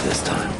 this time.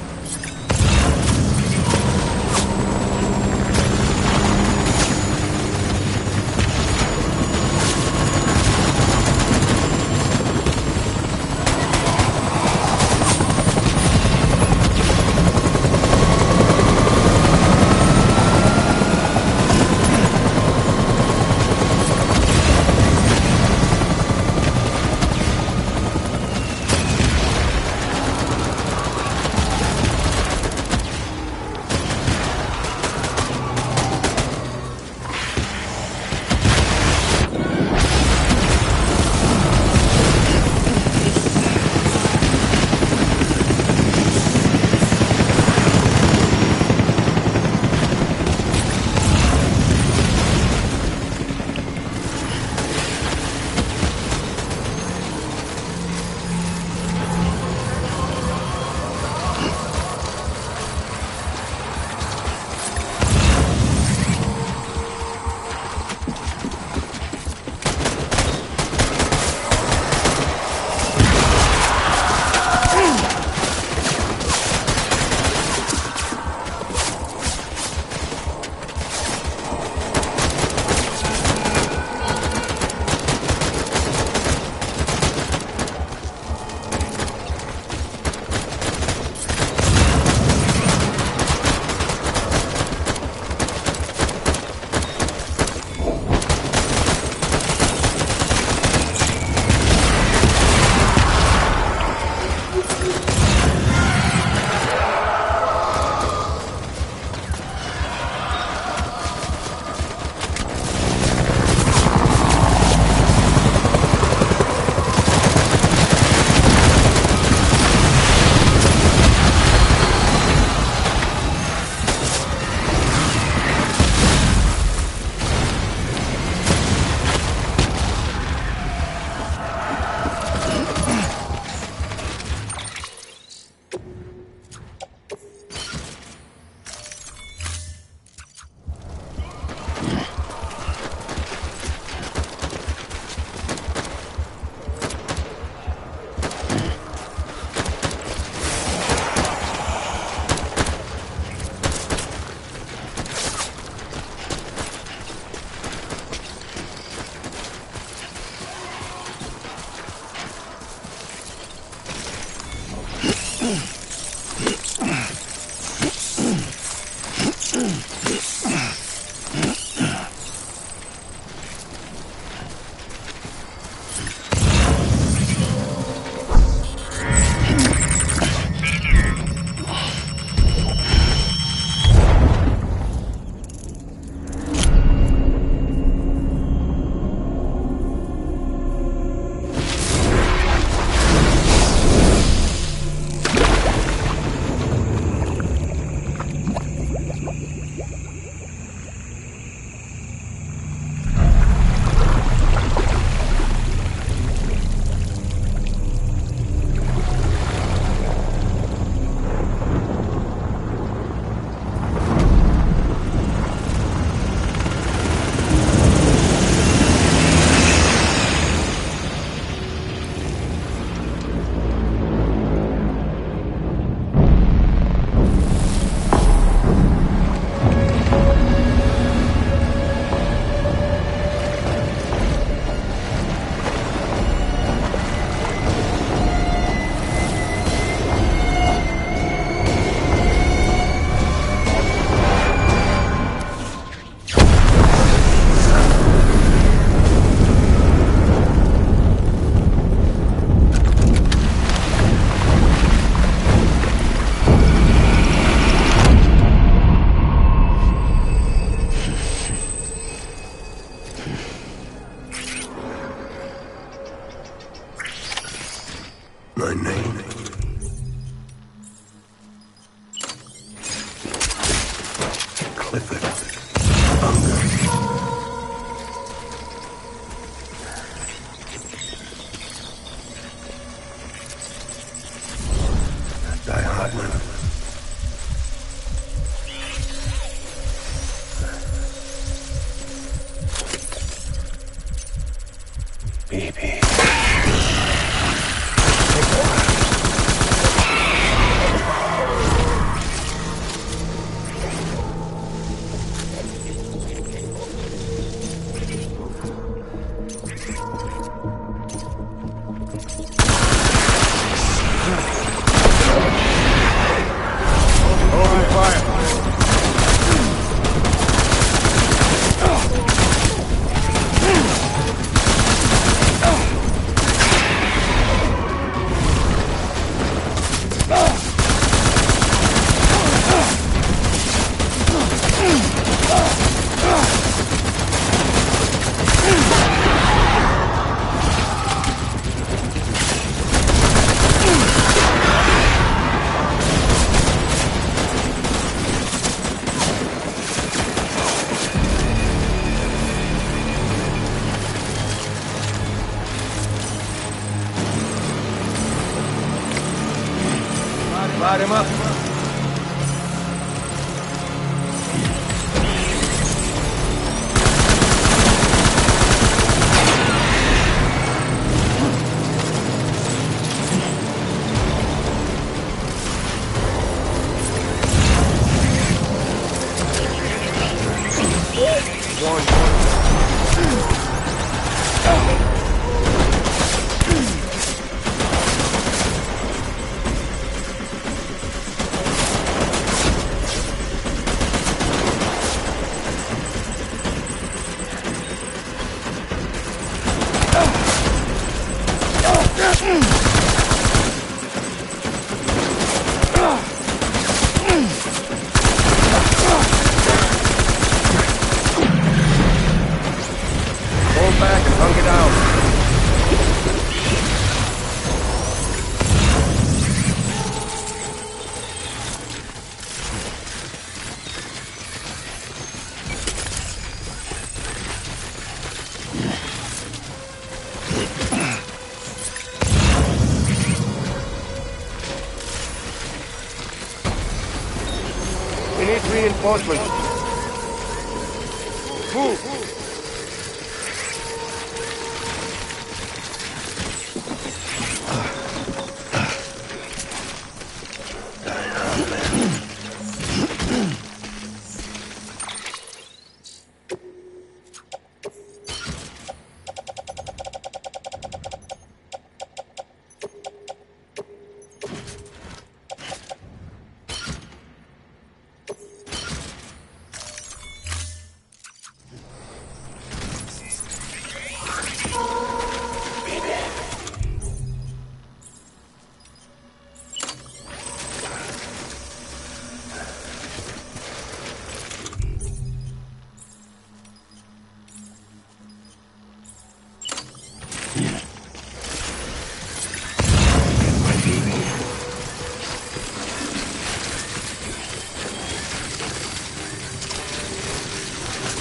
My name. Clifford Unger. Die Hartman. BB. Light him up. Reinforcements. Move.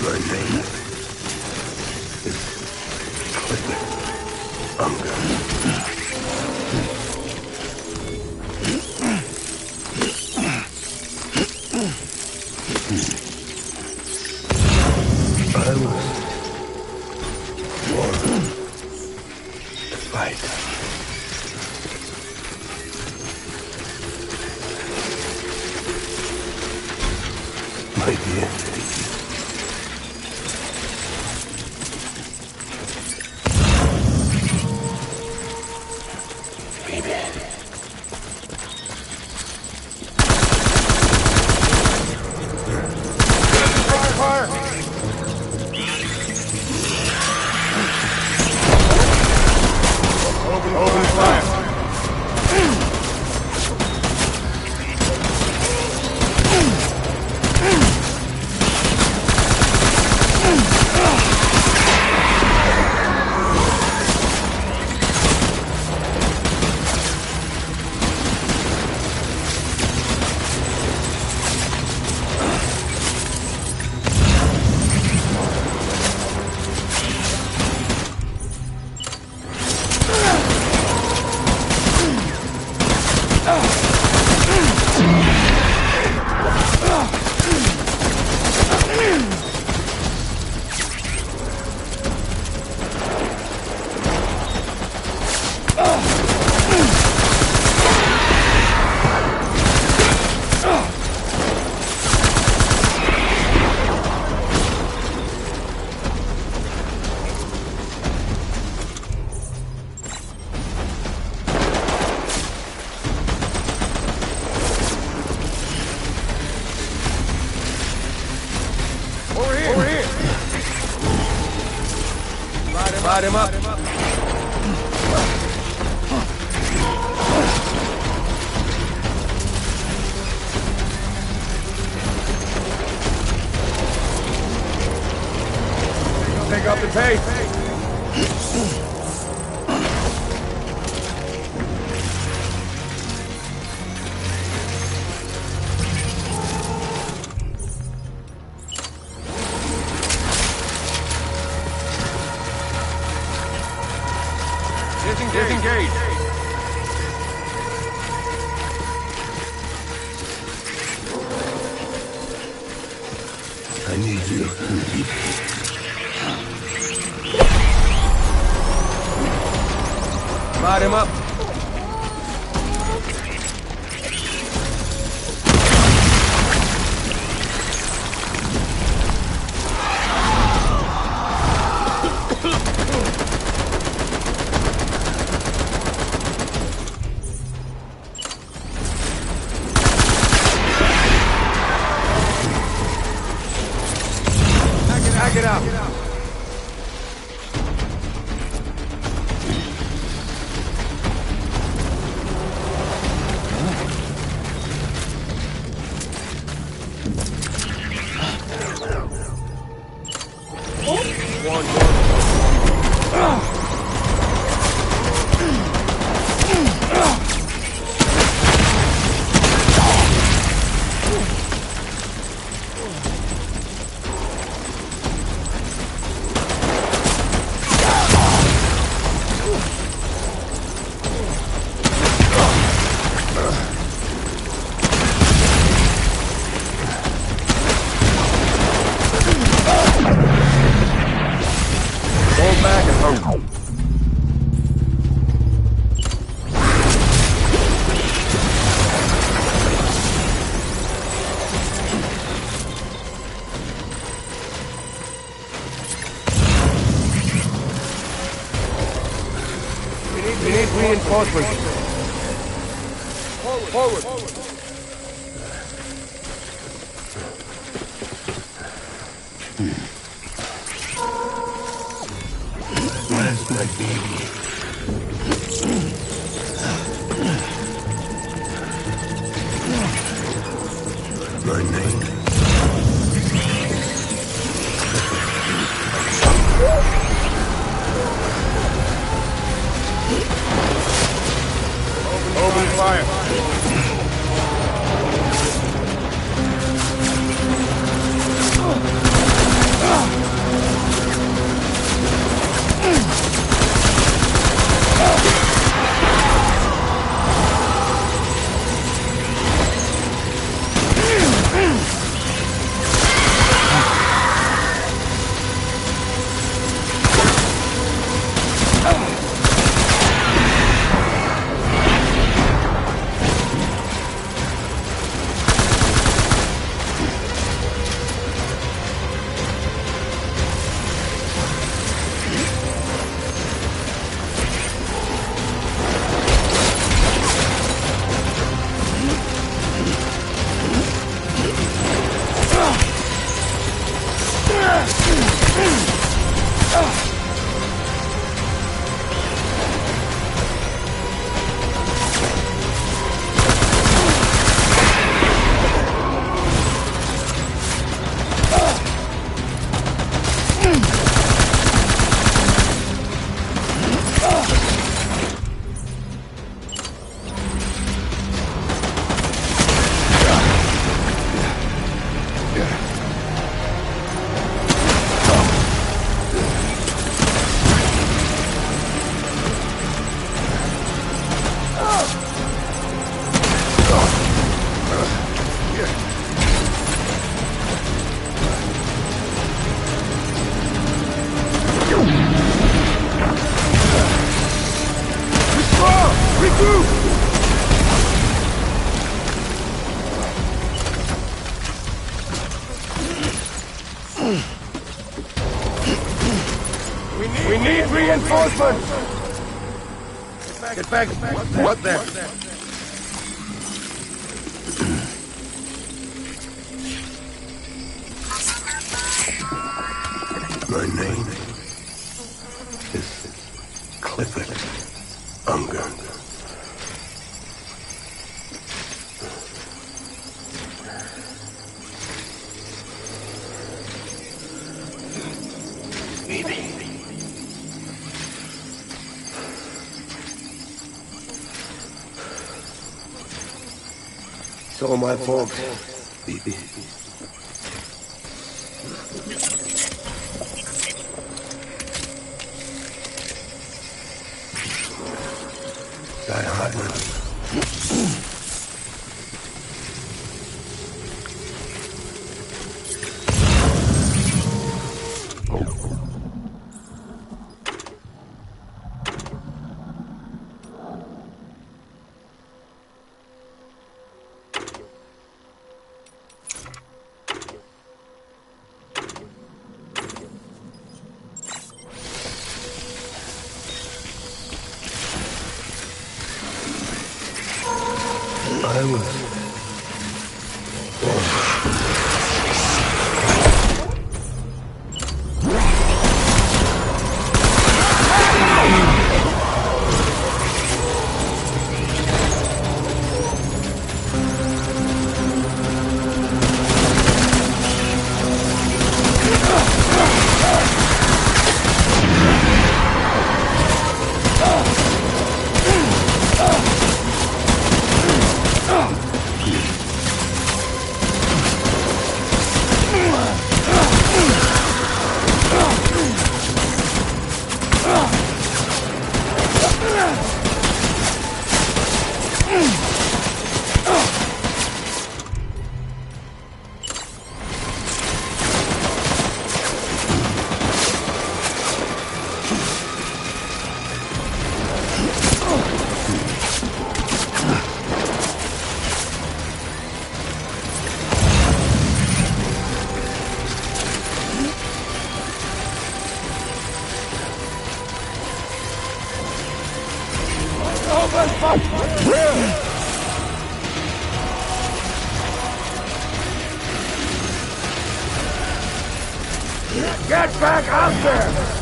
My name is Clifford Unger. I was born to fight. My dear. Light him up. Take up the pace. Disengage. I need you. Light him up. Hack it out. We need reinforcements. Forward. Where's my baby? My name Open fire. We need reinforcements! Get back. What then? My name is Clifford Unger. Baby. So are my folks. Baby. Die hard. I was Get back out there!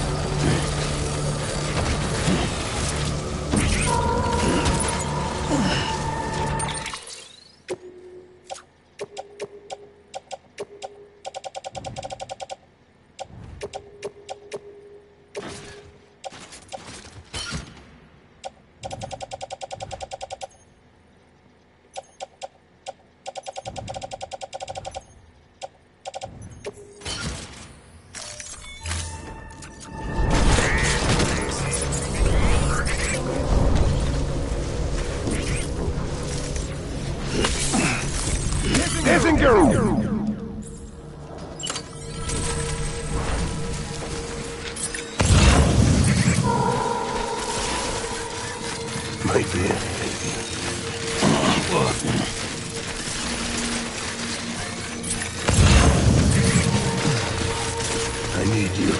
Might be it. I need you.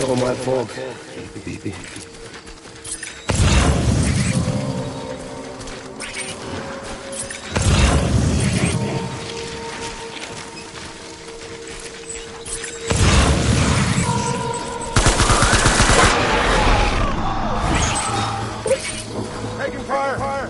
Oh, my fault. Baby. Taking fire!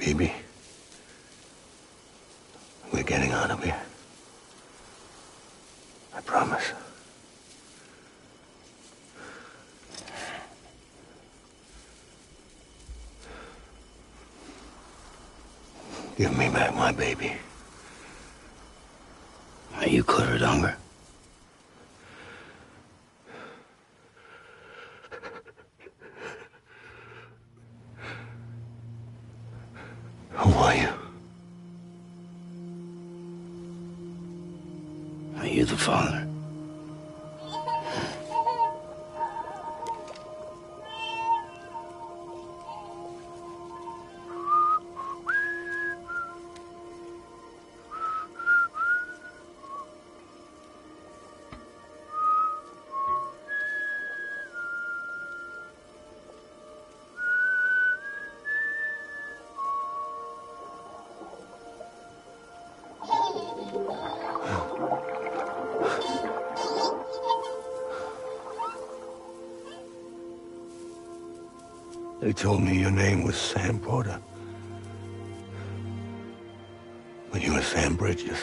Baby, we're getting out of here. I promise. Give me back my baby. Are you cleared, Unger? Who are you? Are you the father? They told me your name was Sam Porter. But you were Sam Bridges.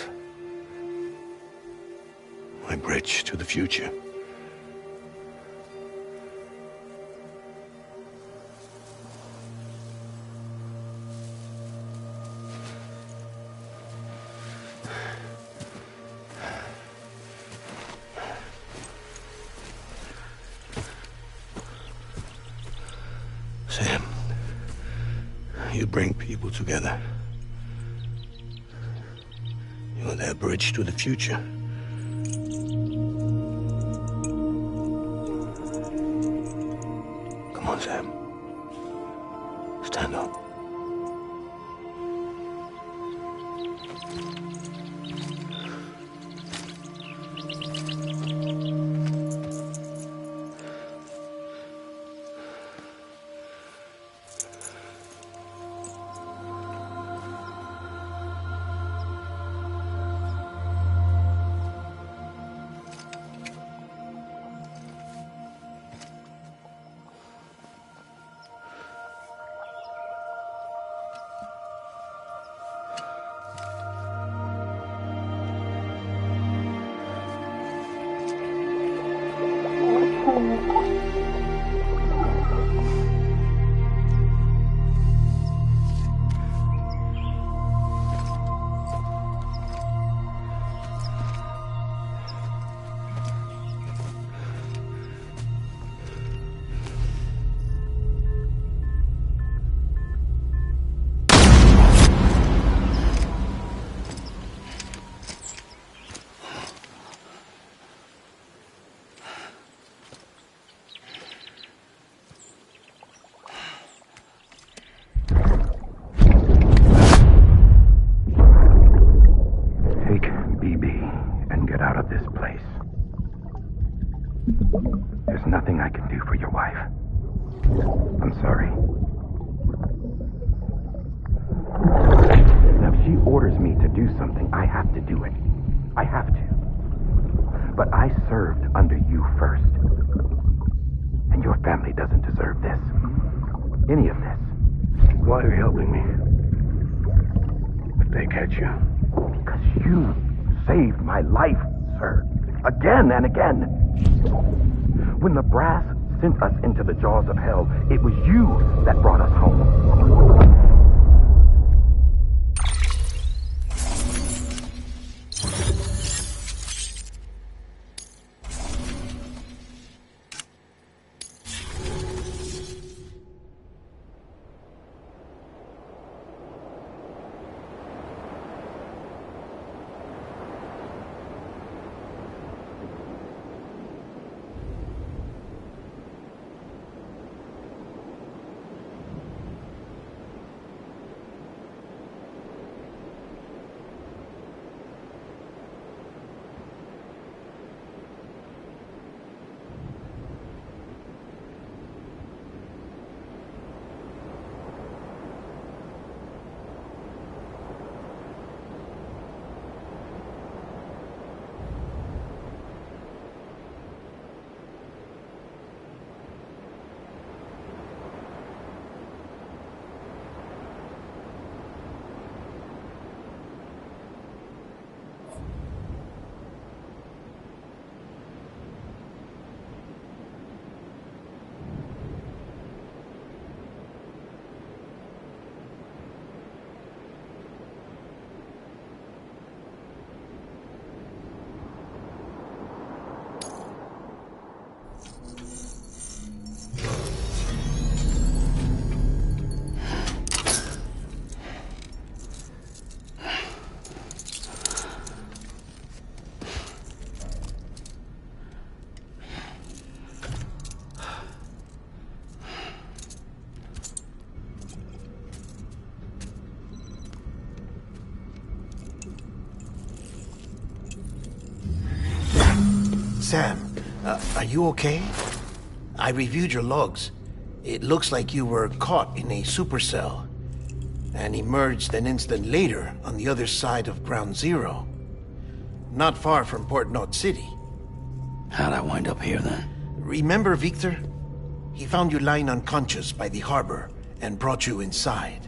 My bridge to the future. Sam, you bring people together. You're their bridge to the future. Come on, Sam. Stand up. There's nothing I can do for your wife. I'm sorry. Now, if she orders me to do something, I have to do it. I have to. But I served under you first. And your family doesn't deserve this. Any of this. Why are you helping me? If they catch you. Because you saved my life, sir. Again and again. When the brass sent us into the jaws of hell, it was you that brought us home. Sam, are you okay? I reviewed your logs. It looks like you were caught in a supercell and emerged an instant later on the other side of Ground Zero. Not far from Port Knot City. How'd I wind up here then? Remember Victor? He found you lying unconscious by the harbor and brought you inside.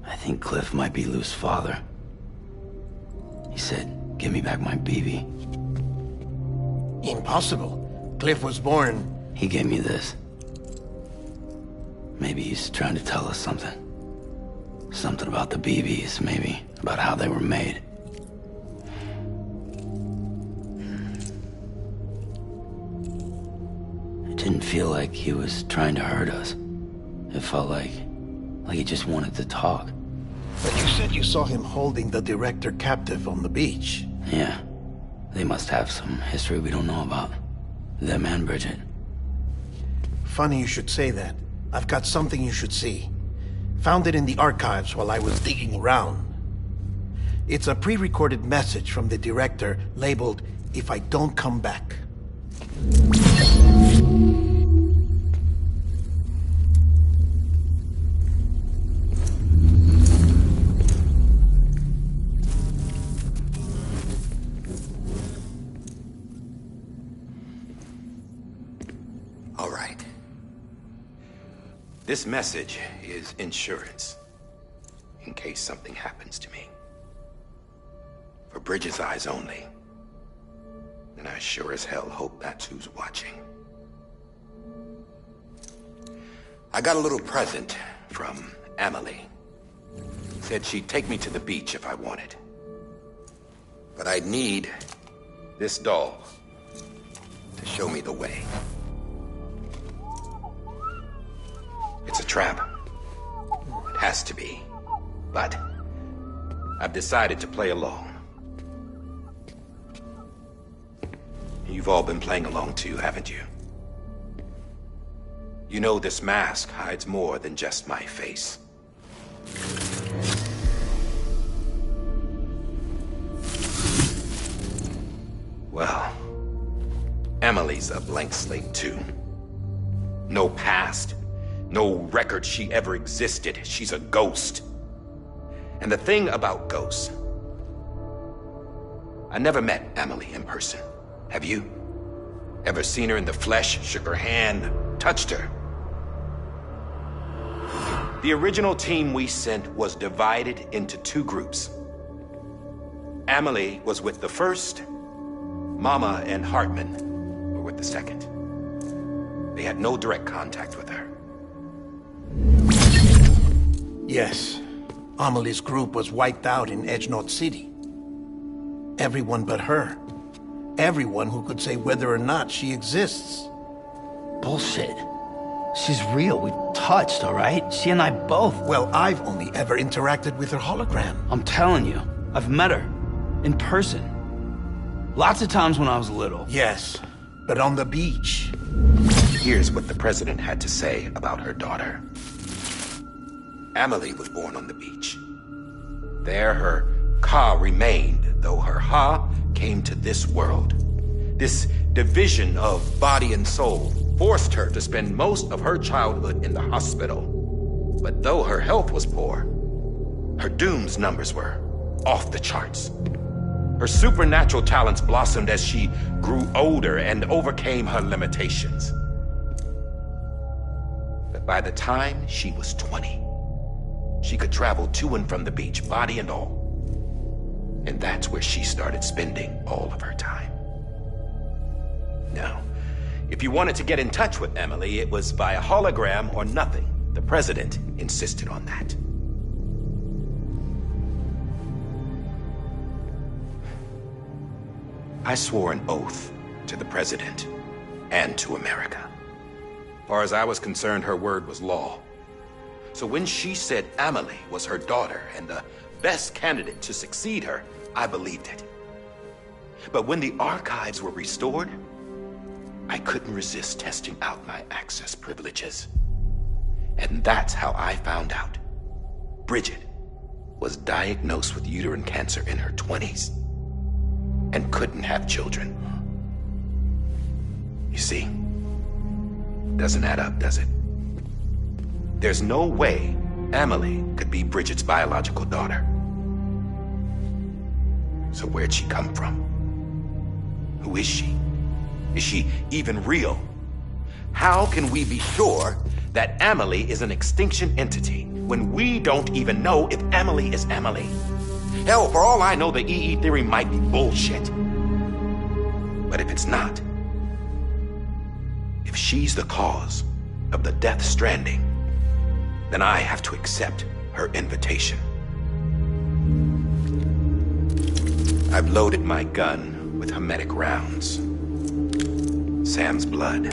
I think Cliff might be Lou's father. He said, give me back my BB. Impossible. Cliff was born... He gave me this. Maybe he's trying to tell us something. Something about the BBs, maybe. About how they were made. It didn't feel like he was trying to hurt us. It felt like he just wanted to talk. But you said you saw him holding the director captive on the beach. Yeah. They must have some history we don't know about. Them and Bridget. Funny you should say that. I've got something you should see. Found it in the archives while I was digging around. It's a pre-recorded message from the director labeled, "If I don't come back." All right. This message is insurance, in case something happens to me. For Bridget's eyes only. And I sure as hell hope that's who's watching. I got a little present from Emily. Said she'd take me to the beach if I wanted. But I'd need this doll to show me the way. It's a trap. It has to be. But I've decided to play along. You've all been playing along too, haven't you? You know this mask hides more than just my face. Well, Emily's a blank slate too. No past. No record she ever existed. She's a ghost. And the thing about ghosts... I never met Emily in person. Have you? Ever seen her in the flesh, shook her hand, touched her? The original team we sent was divided into two groups. Emily was with the first. Mama and Hartman were with the second. They had no direct contact with her. Yes. Amelie's group was wiped out in Edge Knot City. Everyone but her. Everyone who could say whether or not she exists. Bullshit. She's real. We touched, all right? She and I both. Well, I've only ever interacted with her hologram. I'm telling you, I've met her. In person. Lots of times when I was little. Yes, but on the beach. Here's what the president had to say about her daughter. Emily was born on the beach. There her Ka remained, though her Ha came to this world. This division of body and soul forced her to spend most of her childhood in the hospital. But though her health was poor, her Doom's numbers were off the charts. Her supernatural talents blossomed as she grew older and overcame her limitations. But by the time she was 20, she could travel to and from the beach, body and all. And that's where she started spending all of her time. Now, if you wanted to get in touch with Emily, it was via hologram or nothing. The president insisted on that. I swore an oath to the president and to America. As far as I was concerned, her word was law. So when she said Emily was her daughter and the best candidate to succeed her, I believed it. But when the archives were restored, I couldn't resist testing out my access privileges. And that's how I found out Bridget was diagnosed with uterine cancer in her 20s. and couldn't have children. You see, doesn't add up, does it? There's no way Amelie could be Bridget's biological daughter. So where'd she come from? Who is she? Is she even real? How can we be sure that Amelie is an extinction entity when we don't even know if Amelie is Amelie? Hell, for all I know, the EE theory might be bullshit. But if it's not, if she's the cause of the death stranding, then I have to accept her invitation. I've loaded my gun with hermetic rounds. Sam's blood.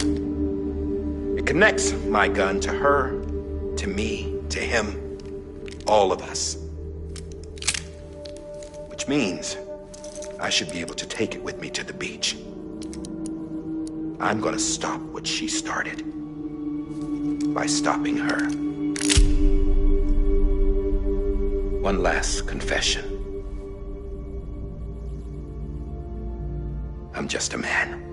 It connects my gun to her, to me, to him, all of us. Which means I should be able to take it with me to the beach. I'm gonna stop what she started by stopping her. One last confession. I'm just a man.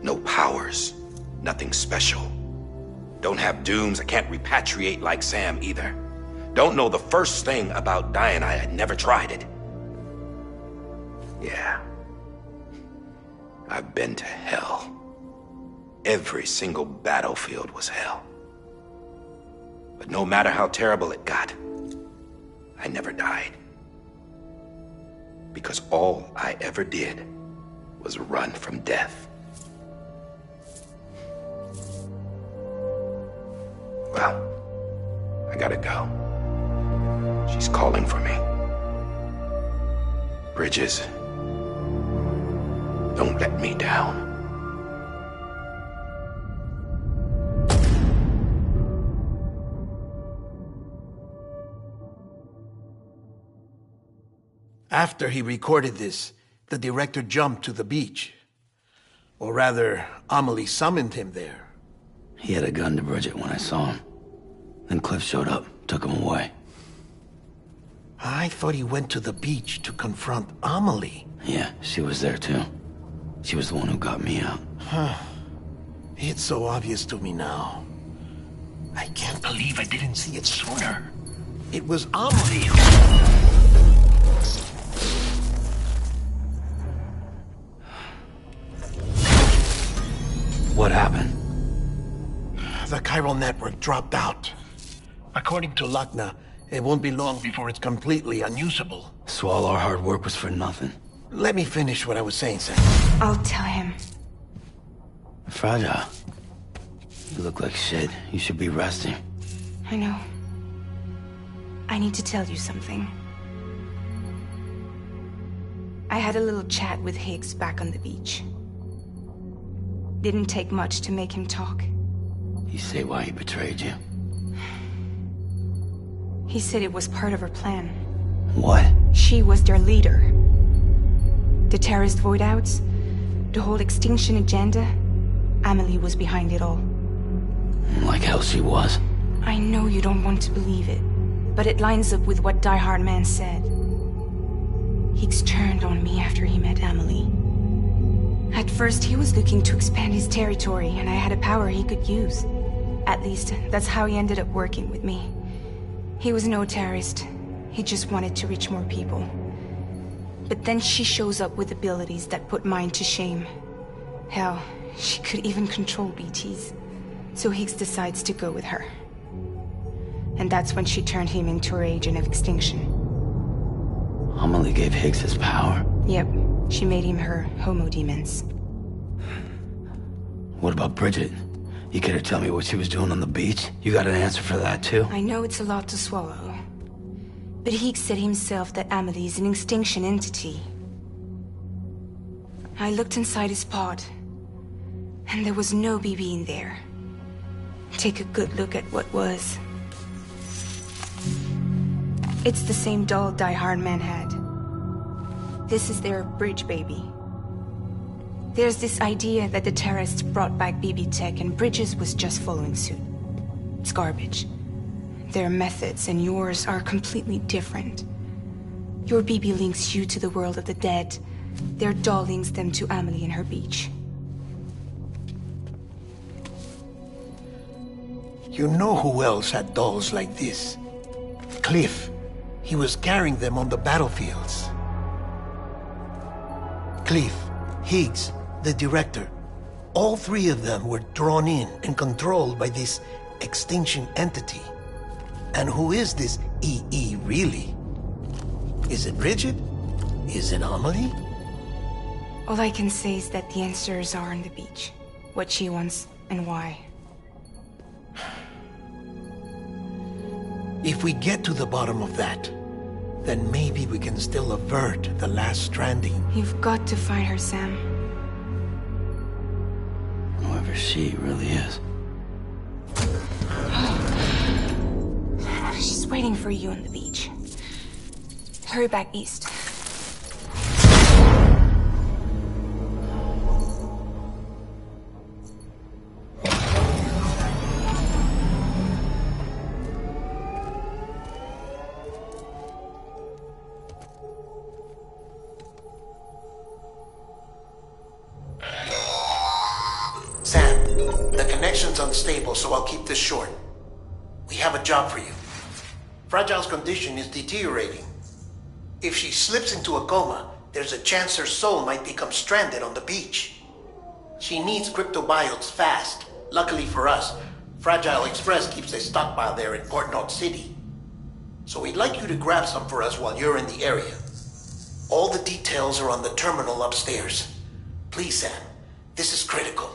No powers, nothing special. Don't have dooms, I can't repatriate like Sam either. Don't know the first thing about dying, I had never tried it. Yeah. I've been to hell. Every single battlefield was hell. But no matter how terrible it got, I never died. Because all I ever did was run from death. Well, I gotta go. She's calling for me. Bridges, don't let me down. After he recorded this, the director jumped to the beach. Or rather, Amelie summoned him there. He had a gun to Bridget when I saw him. Then Cliff showed up, took him away. I thought he went to the beach to confront Amelie. Yeah, she was there too. She was the one who got me out. It's so obvious to me now. I can't believe I didn't see it sooner. It was Amelie What happened? The chiral network dropped out. According to Lakna, it won't be long before it's completely unusable. So all our hard work was for nothing. Let me finish what I was saying, Sam. I'll tell him. Fragile. You look like shit. You should be resting. I know. I need to tell you something. I had a little chat with Higgs back on the beach. Didn't take much to make him talk. You say why he betrayed you? He said it was part of her plan. What? She was their leader. The terrorist voidouts, the whole extinction agenda, Amelie was behind it all. Like hell she was. I know you don't want to believe it, but it lines up with what Die Hard Man said. Higgs turned on me after he met Amelie. At first, he was looking to expand his territory, and I had a power he could use. At least, that's how he ended up working with me. He was no terrorist. He just wanted to reach more people. But then she shows up with abilities that put mine to shame. Hell, she could even control BTs. So Higgs decides to go with her. And that's when she turned him into her agent of extinction. Amelie gave Higgs his power. Yep, she made him her Homo Demons. What about Bridget? You care to tell me what she was doing on the beach? You got an answer for that too? I know it's a lot to swallow. But Higgs said himself that Amelie is an extinction entity. I looked inside his pod, and there was no BB in there. Take a good look at what was. It's the same doll Die Hard Man had. This is their bridge baby. There's this idea that the terrorists brought back BB tech and Bridges was just following suit. It's garbage. Their methods and yours are completely different. Your BB links you to the world of the dead, Their doll links them to Amelie and her beach. You know who else had dolls like this? Cliff. He was carrying them on the battlefields. Cliff, Higgs, the director. All three of them were drawn in and controlled by this extinction entity. And who is this EE really? Is it Bridget? Is it Amelie? All I can say is that the answers are on the beach. What she wants and why. If we get to the bottom of that, then maybe we can still avert the last stranding. You've got to find her, Sam. Whoever she really is. She's waiting for you on the beach. Hurry back east. Sam, the connection's unstable, so I'll keep this short. We have a job for you. Fragile's condition is deteriorating. If she slips into a coma, there's a chance her soul might become stranded on the beach. She needs cryptobiotes fast. Luckily for us, Fragile Express keeps a stockpile there in Port Knot City. So we'd like you to grab some for us while you're in the area. All the details are on the terminal upstairs. Please, Sam, this is critical.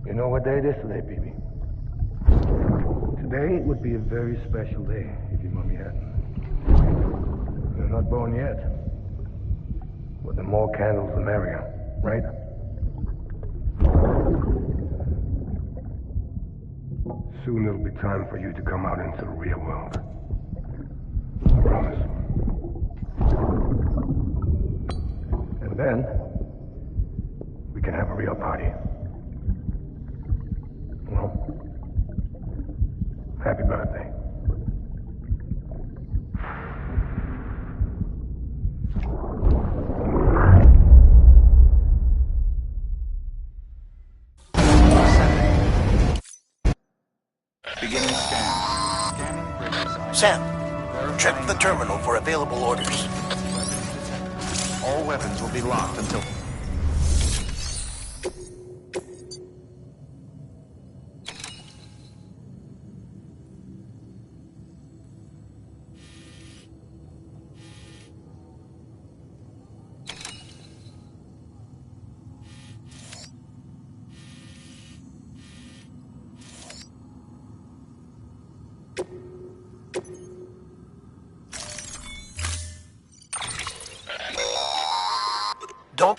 You know what day it is today, baby? Today would be a very special day if your mommy hadn't. You're not born yet. But the more candles, the merrier, right? Soon it'll be time for you to come out into the real world. I promise. And then, we can have a real party. Well, happy birthday. Beginning scan. Scanning bridge side. Sam, check the terminal for available orders. All weapons will be locked until... Don't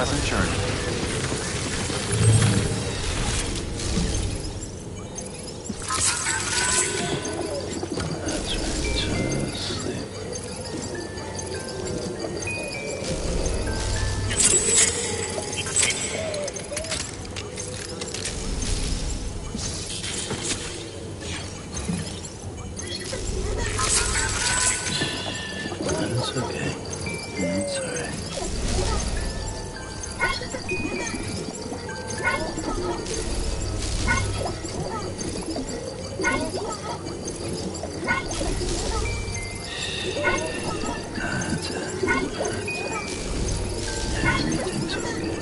pleasant journey. That's okay. That's all right. That's it. Everything's okay.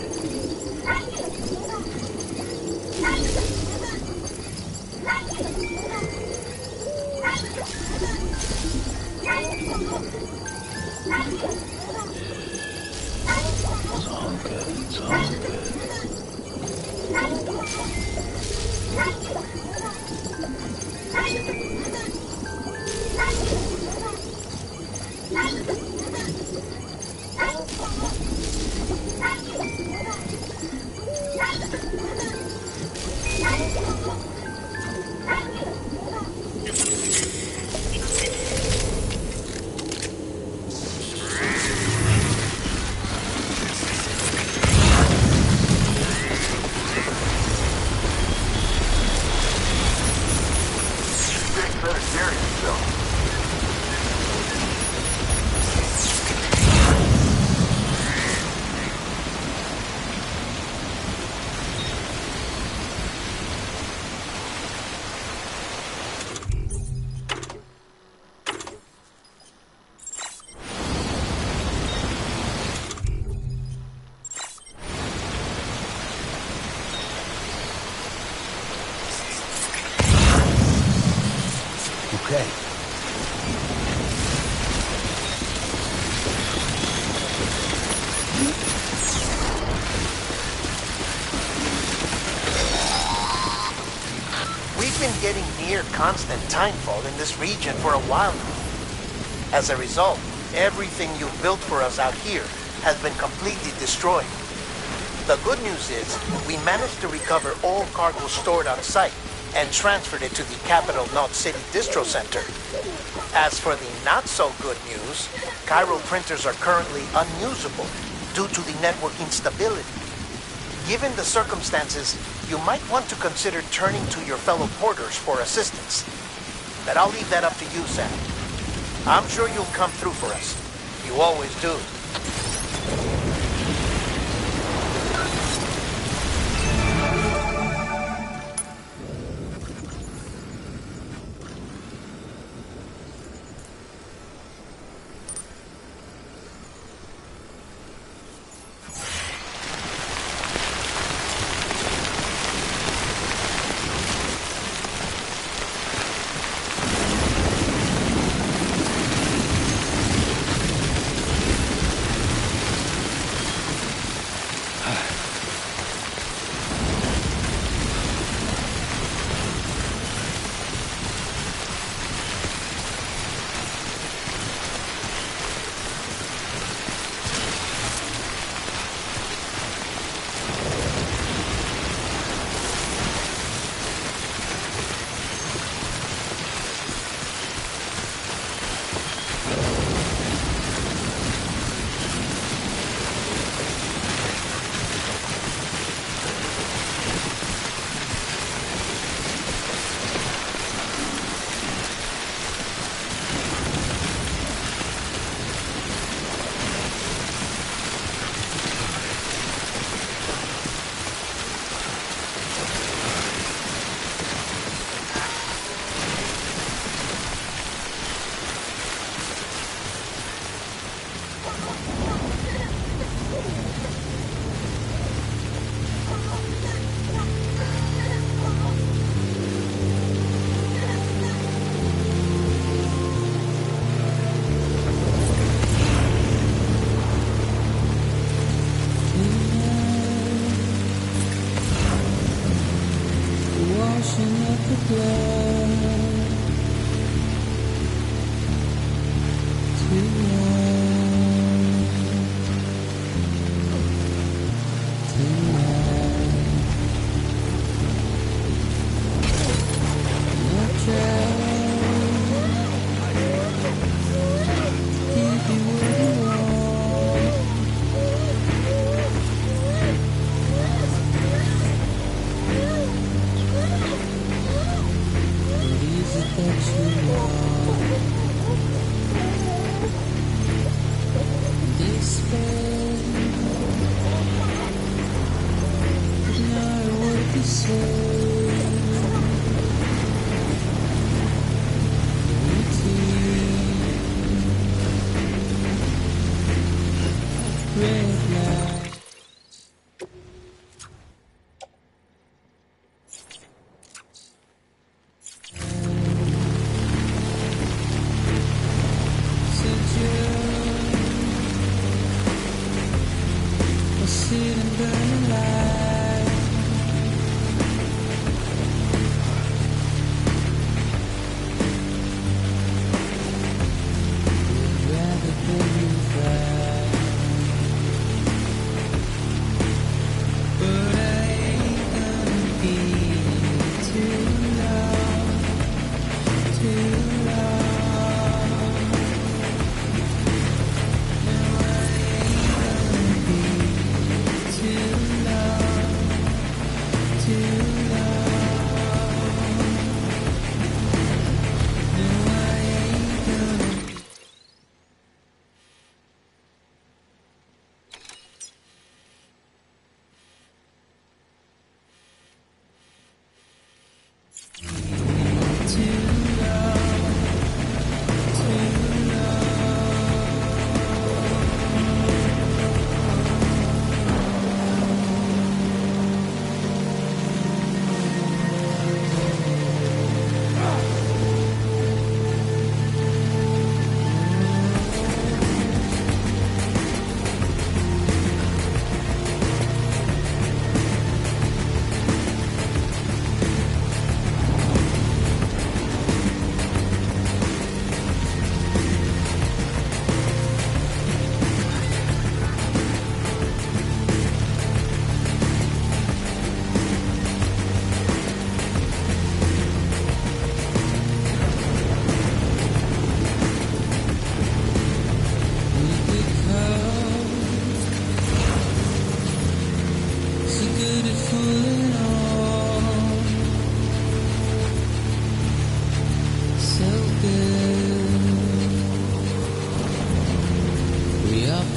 It's all good. It's all good. Okay. We've been getting near constant timefall in this region for a while now. As a result, everything you've built for us out here has been completely destroyed. The good news is, we managed to recover all cargo stored on site and transferred it to the Capital Knot City Distro Center. As for the not-so-good news, Chiral printers are currently unusable due to the network instability. Given the circumstances, you might want to consider turning to your fellow porters for assistance. But I'll leave that up to you, Sam. I'm sure you'll come through for us. You always do.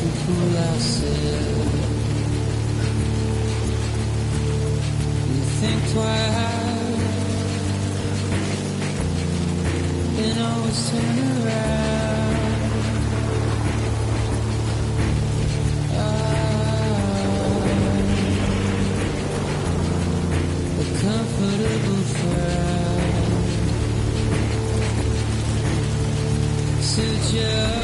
the fool I said. You think twice, then always turn around. A comfortable frown suit you.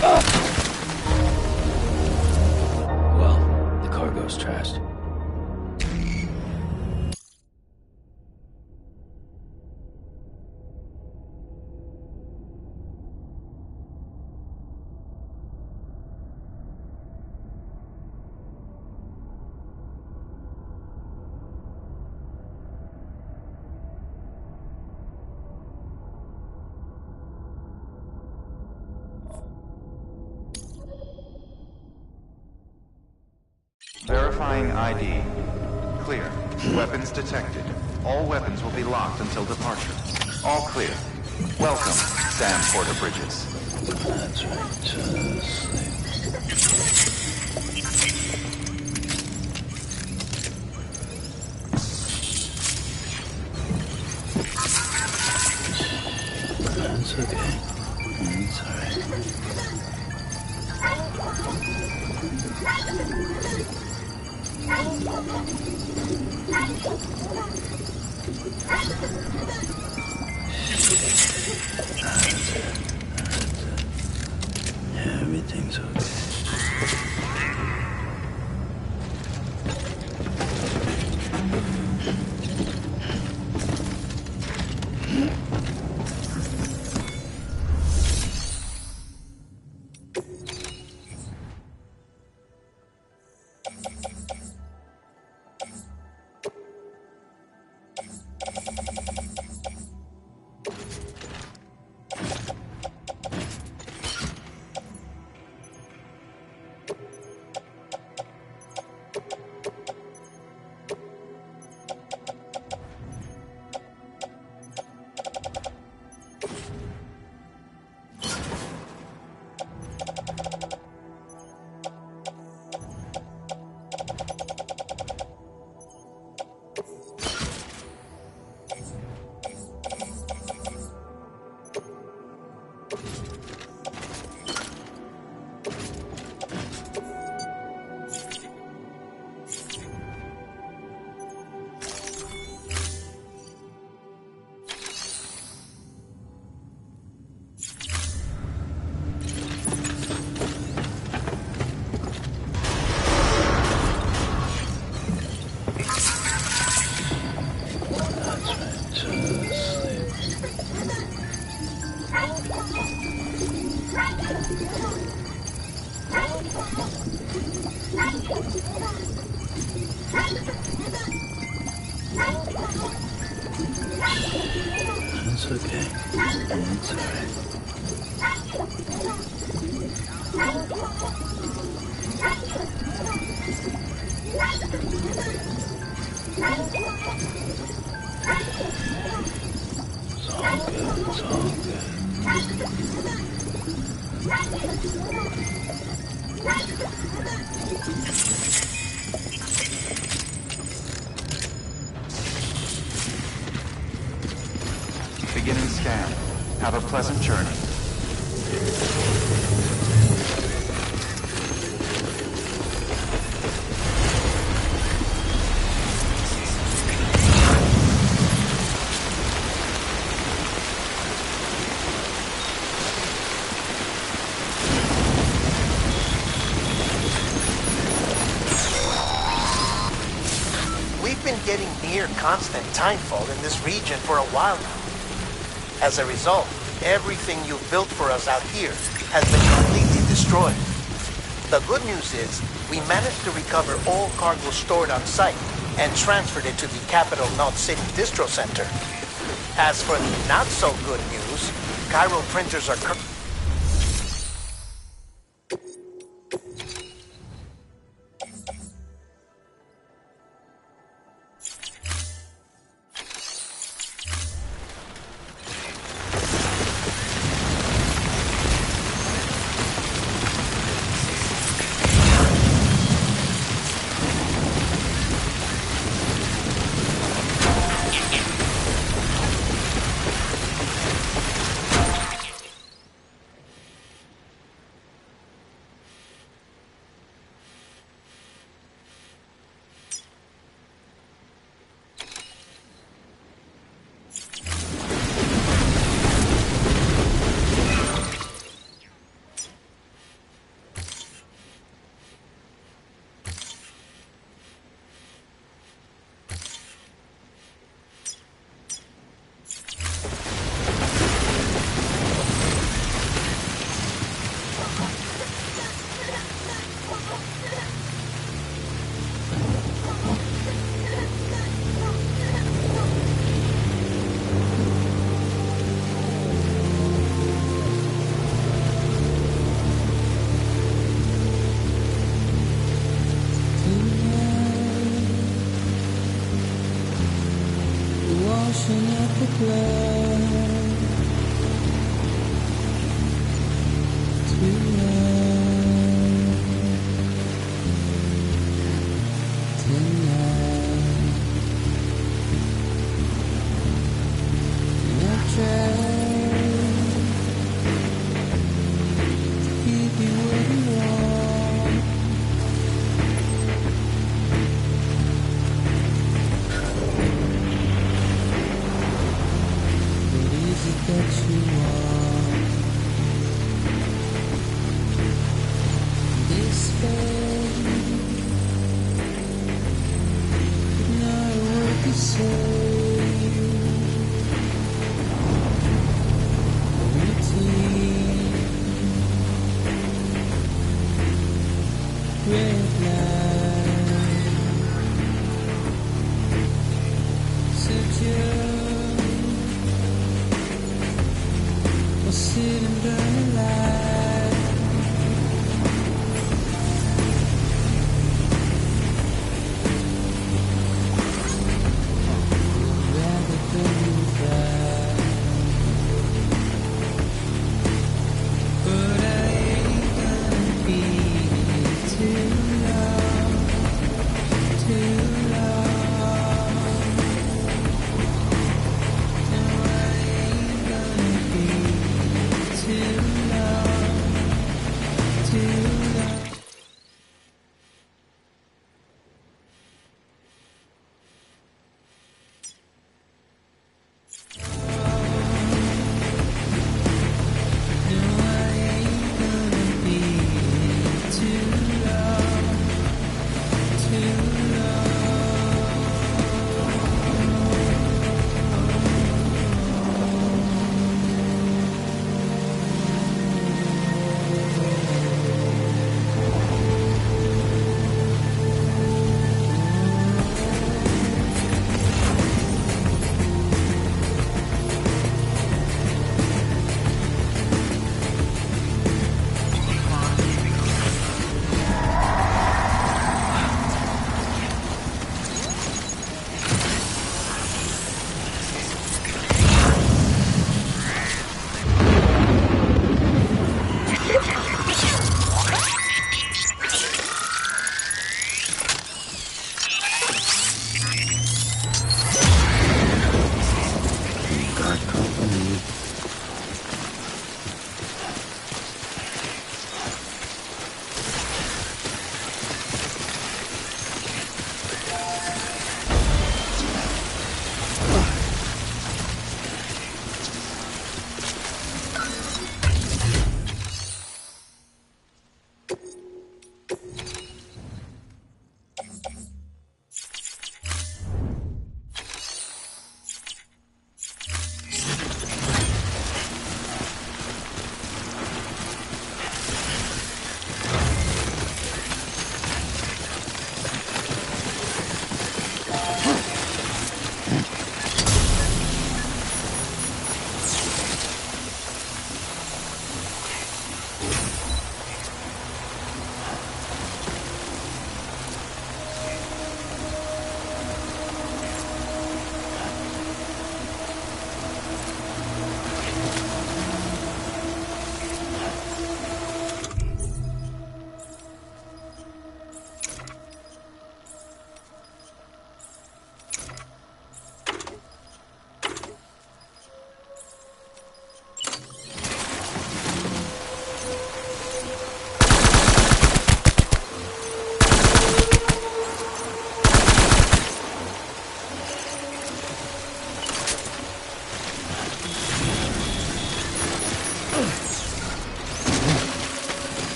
Well, the cargo's trashed. Verifying ID. Clear. Weapons detected. All weapons will be locked until departure. All clear. Welcome, Sam Porter Bridges. That's right. That's okay. It's alright. Yeah, everything's okay. It's okay. It's alright. It's all good. It's all good. Beginning scan. Have a pleasant journey. We've been getting near constant timefall in this region for a while now. As a result, everything you've built for us out here has been completely destroyed. The good news is, we managed to recover all cargo stored on site and transferred it to the Capital Knot City Distro Center. As for the not-so-good news, Cairo printers are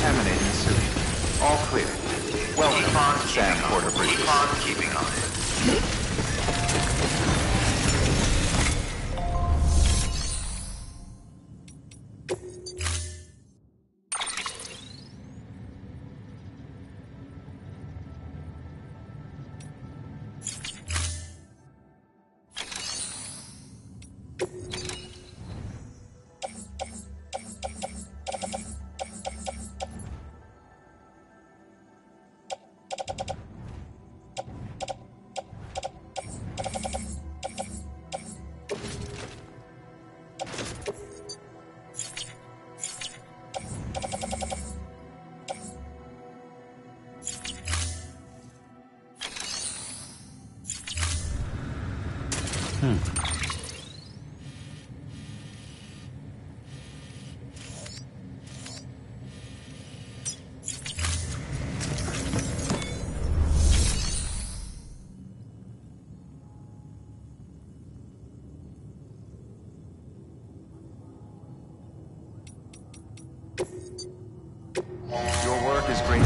contaminating the suit. All clear. Welcome, Sam Porter Bridges. Keeping on. Your work is great.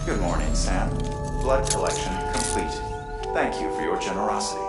Good morning, Sam. Blood collection complete. Thank you for your generosity.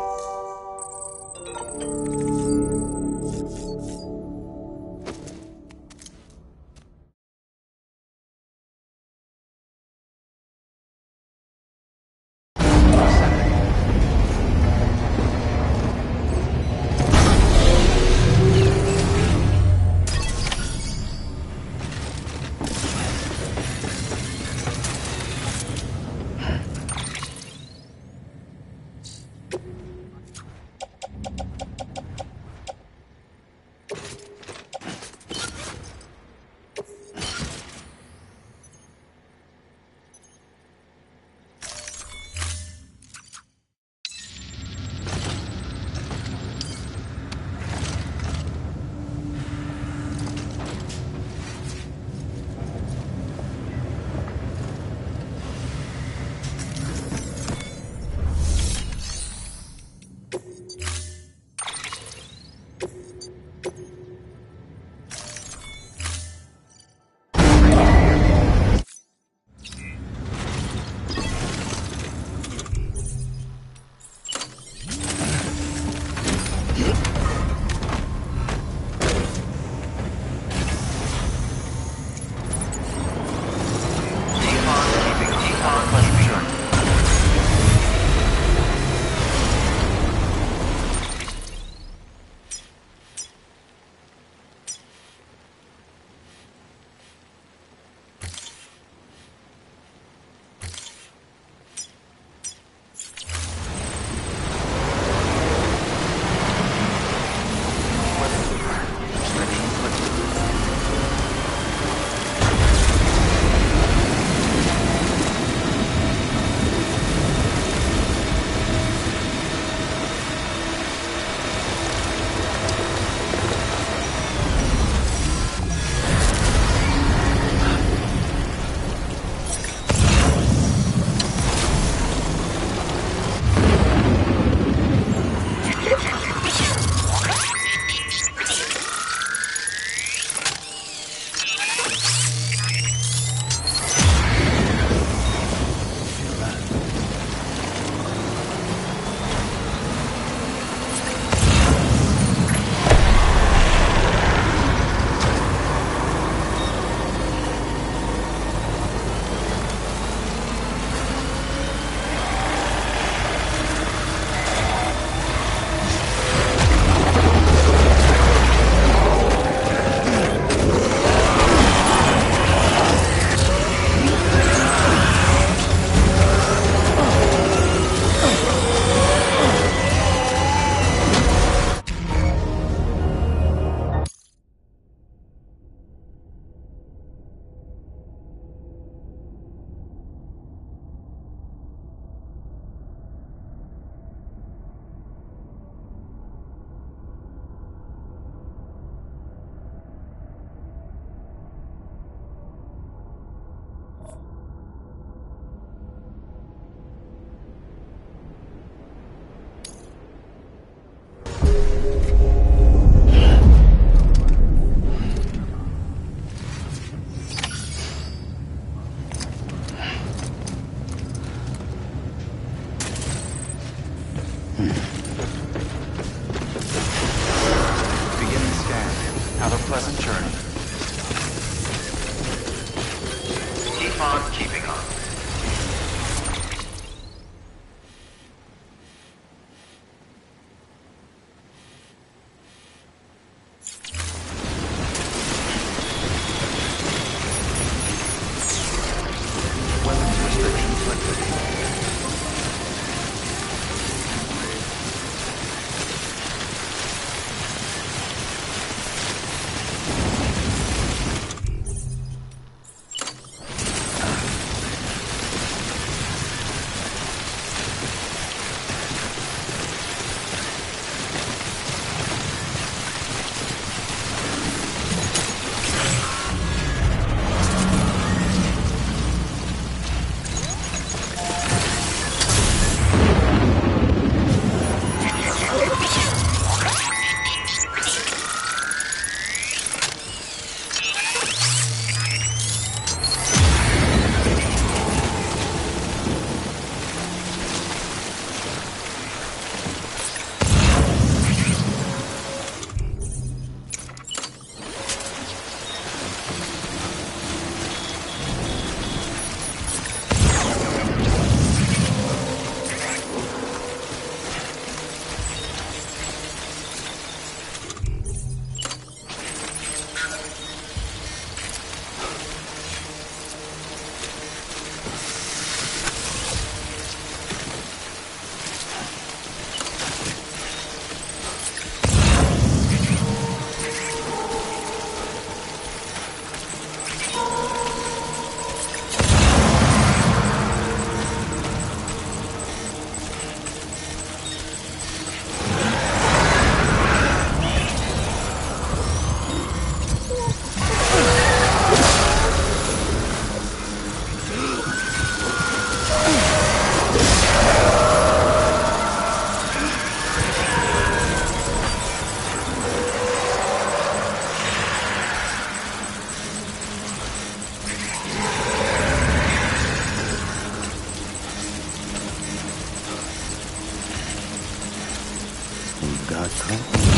got company.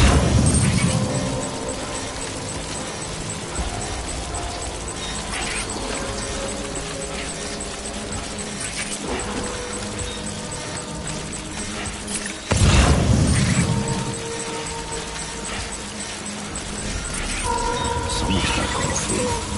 Someone's got cold feet.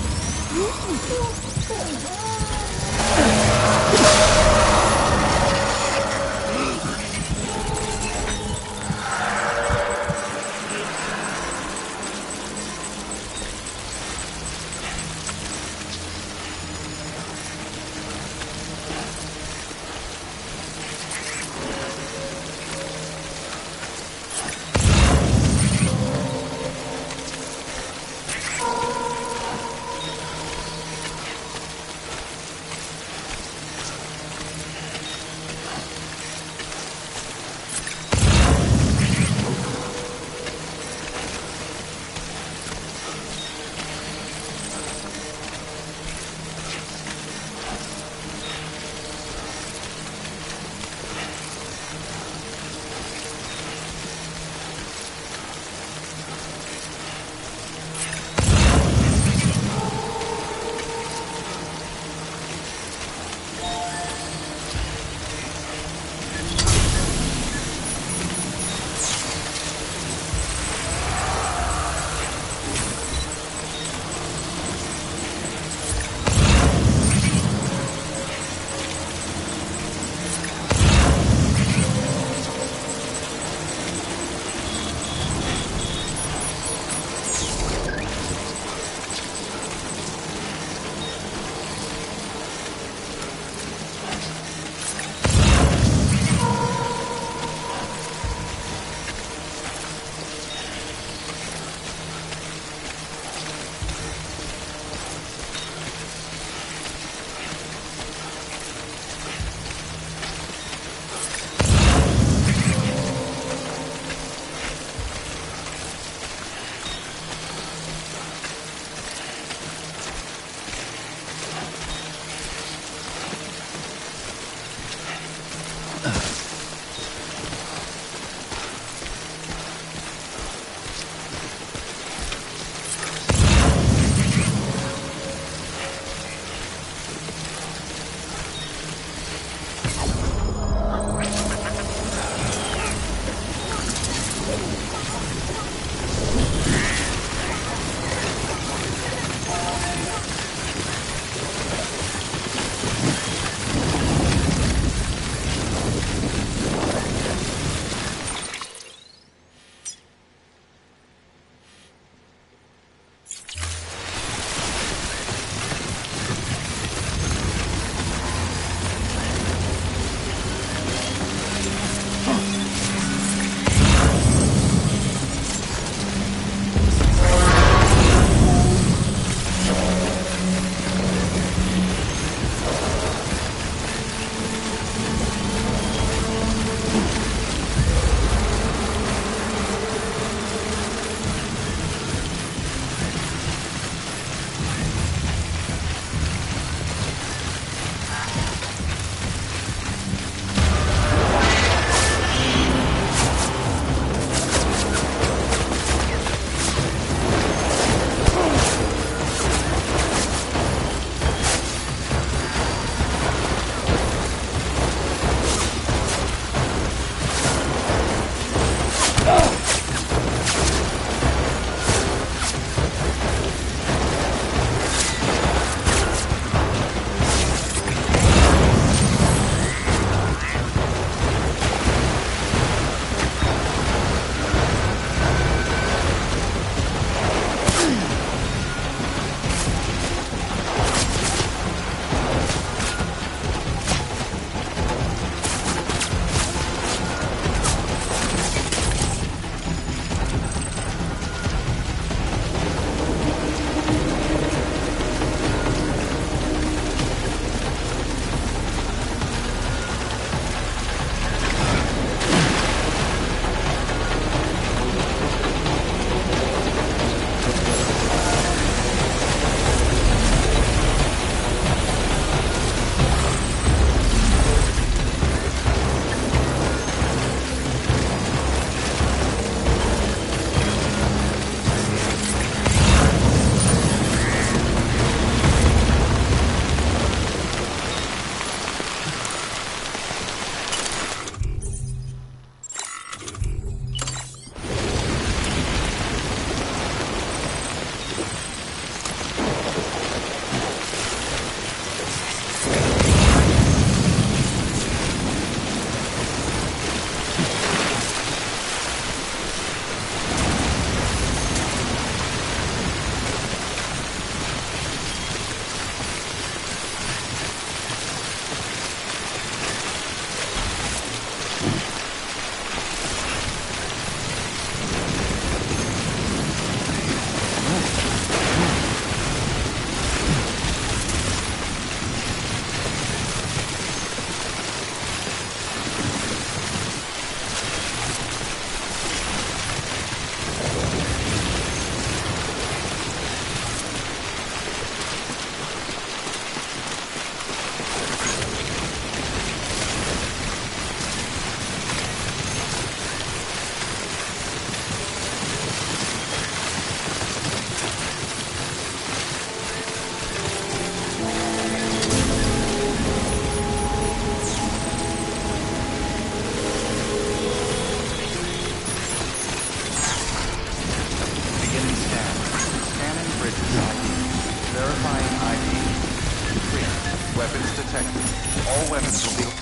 weapons will be...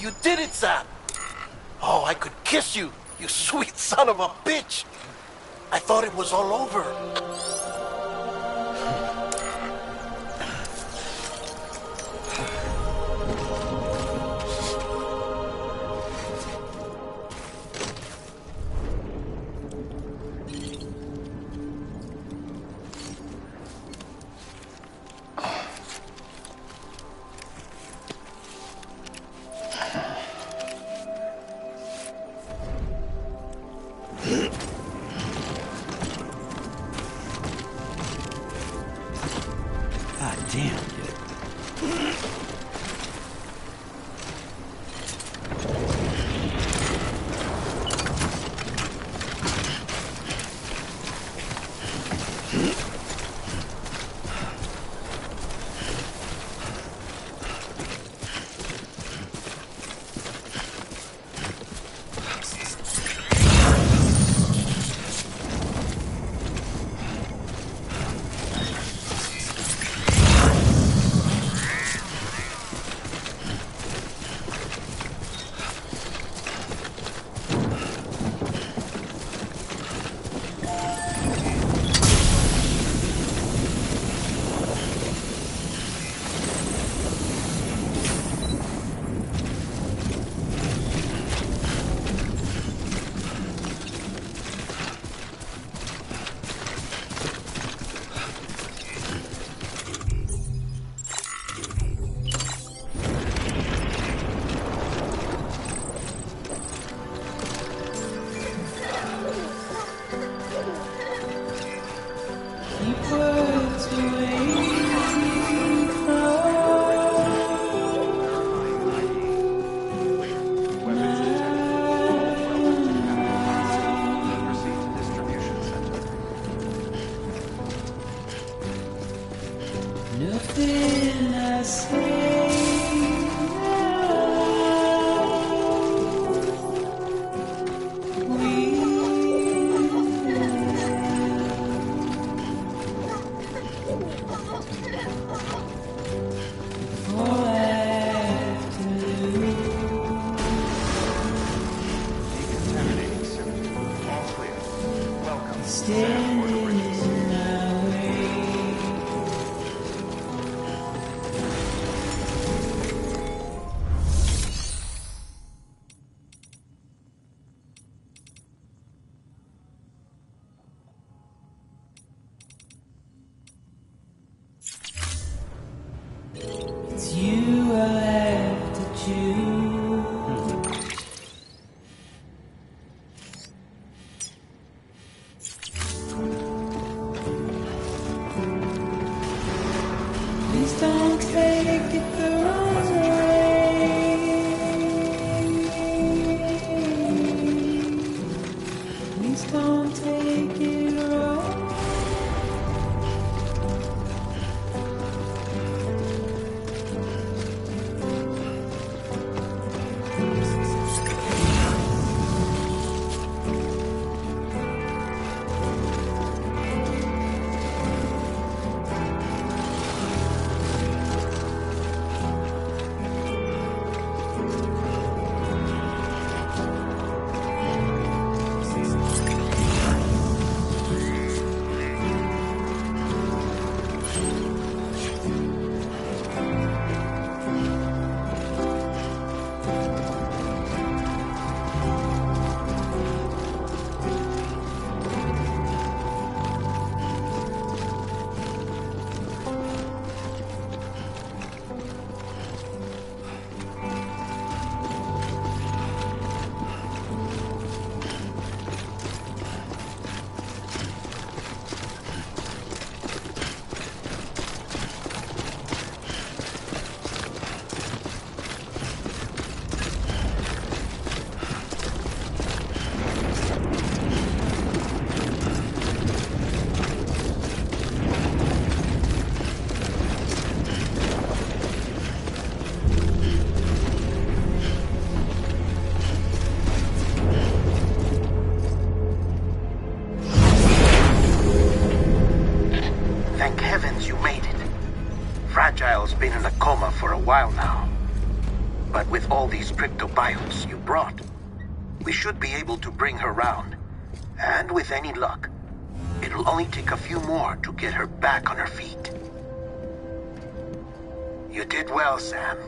You did it, Sam! Oh, I could kiss you, you sweet son of a bitch! I thought it was all over. God damn, dude. Nothing I say. Decontaminating systems. All clear. Welcome. Standing in my way. It's you I have to choose. Please don't take it the wrong way. Please don't take it wrong. Thank heavens you made it. Fragile's been in a coma for a while now. But with all these cryptobiotes you brought, we should be able to bring her round. And with any luck, it'll only take a few more to get her back on her feet. You did well, Sam.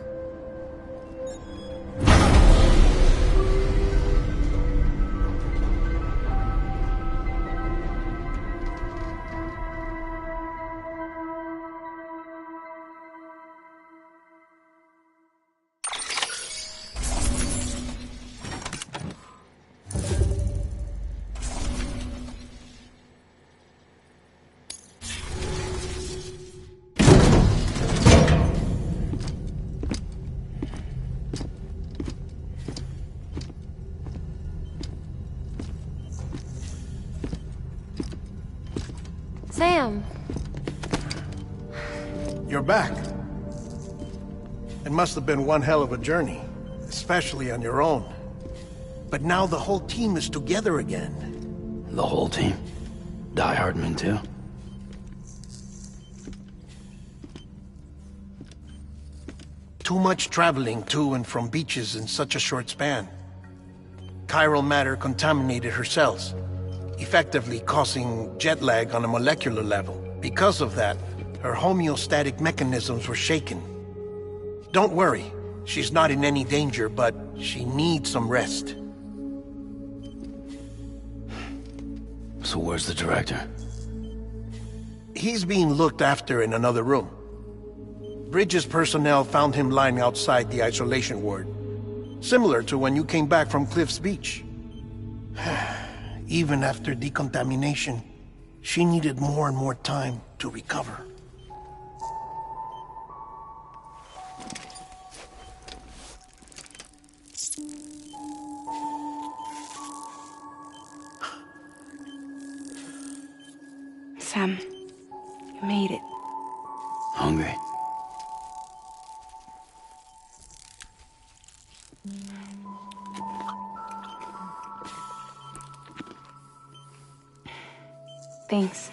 Sam! You're back. It must have been one hell of a journey, especially on your own. But now the whole team is together again. The whole team? Die Hardman too? Too much traveling to and from beaches in such a short span. Chiral matter contaminated her cells, effectively causing jet lag on a molecular level. Because of that, her homeostatic mechanisms were shaken. Don't worry, she's not in any danger, but she needs some rest. So where's the director? He's being looked after in another room. Bridges personnel found him lying outside the isolation ward, similar to when you came back from Cliff's Beach. Even after decontamination, she needed more and more time to recover. Sam, you made it. Hungry? Thanks.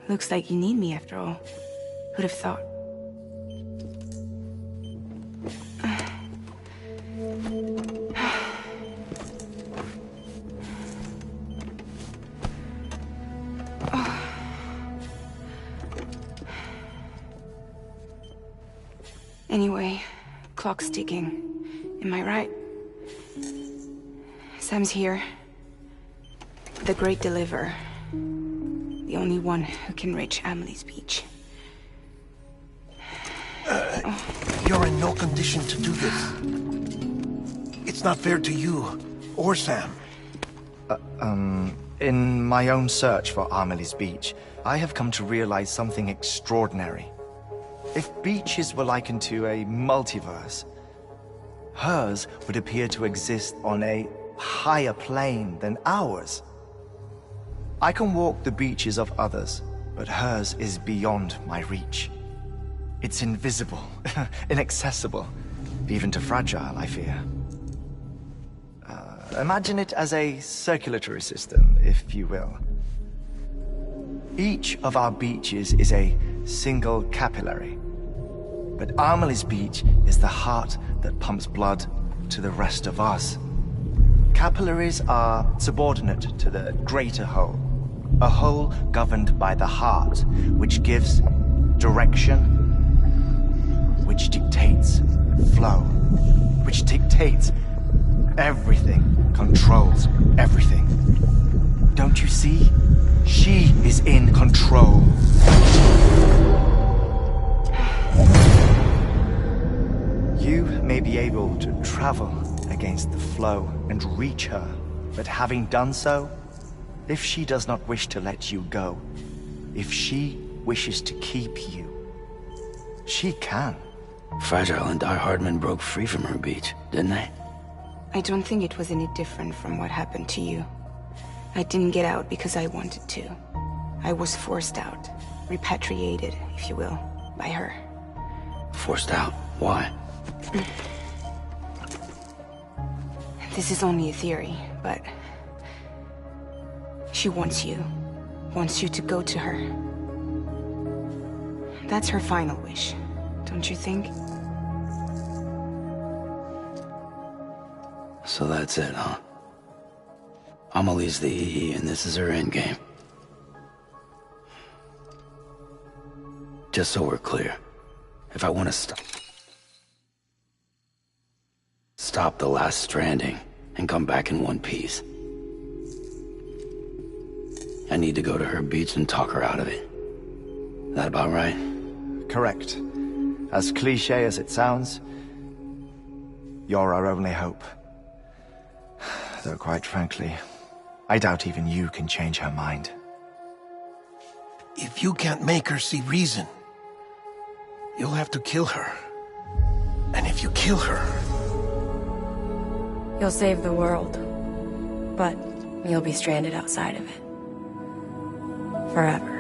Looks like you need me after all. Who'd have thought? Anyway, clock's ticking. Am I right? Sam's here. The Great Deliverer. The only one who can reach Amelie's Beach. You're in no condition to do this. It's not fair to you, or Sam. In my own search for Amelie's Beach, I have come to realize something extraordinary. If beaches were likened to a multiverse, hers would appear to exist on a higher plane than ours. I can walk the beaches of others, but hers is beyond my reach. It's invisible, inaccessible, even to fragile, I fear. Imagine it as a circulatory system, if you will. Each of our beaches is a single capillary, but Amelie's Beach is the heart that pumps blood to the rest of us. Capillaries are subordinate to the greater whole, a whole governed by the heart, which gives direction, which dictates flow, which dictates everything, controls everything. Don't you see? She is in control. You may be able to travel against the flow and reach her, but having done so, if she does not wish to let you go, if she wishes to keep you, she can. Fragile and Die Hardman broke free from her beach, didn't they? I don't think it was any different from what happened to you. I didn't get out because I wanted to. I was forced out. Repatriated, if you will, by her. Forced out? Why? This is only a theory, but... she wants you. Wants you to go to her. That's her final wish, don't you think? So that's it, huh? Amelie's the EE, and this is her endgame. Just so we're clear, if I want to stop the last Stranding and come back in one piece, I need to go to her beach and talk her out of it. That about right? Correct. As cliché as it sounds, you're our only hope. Though quite frankly, I doubt even you can change her mind. If you can't make her see reason, you'll have to kill her. And if you kill her... You'll save the world, but you'll be stranded outside of it. Forever.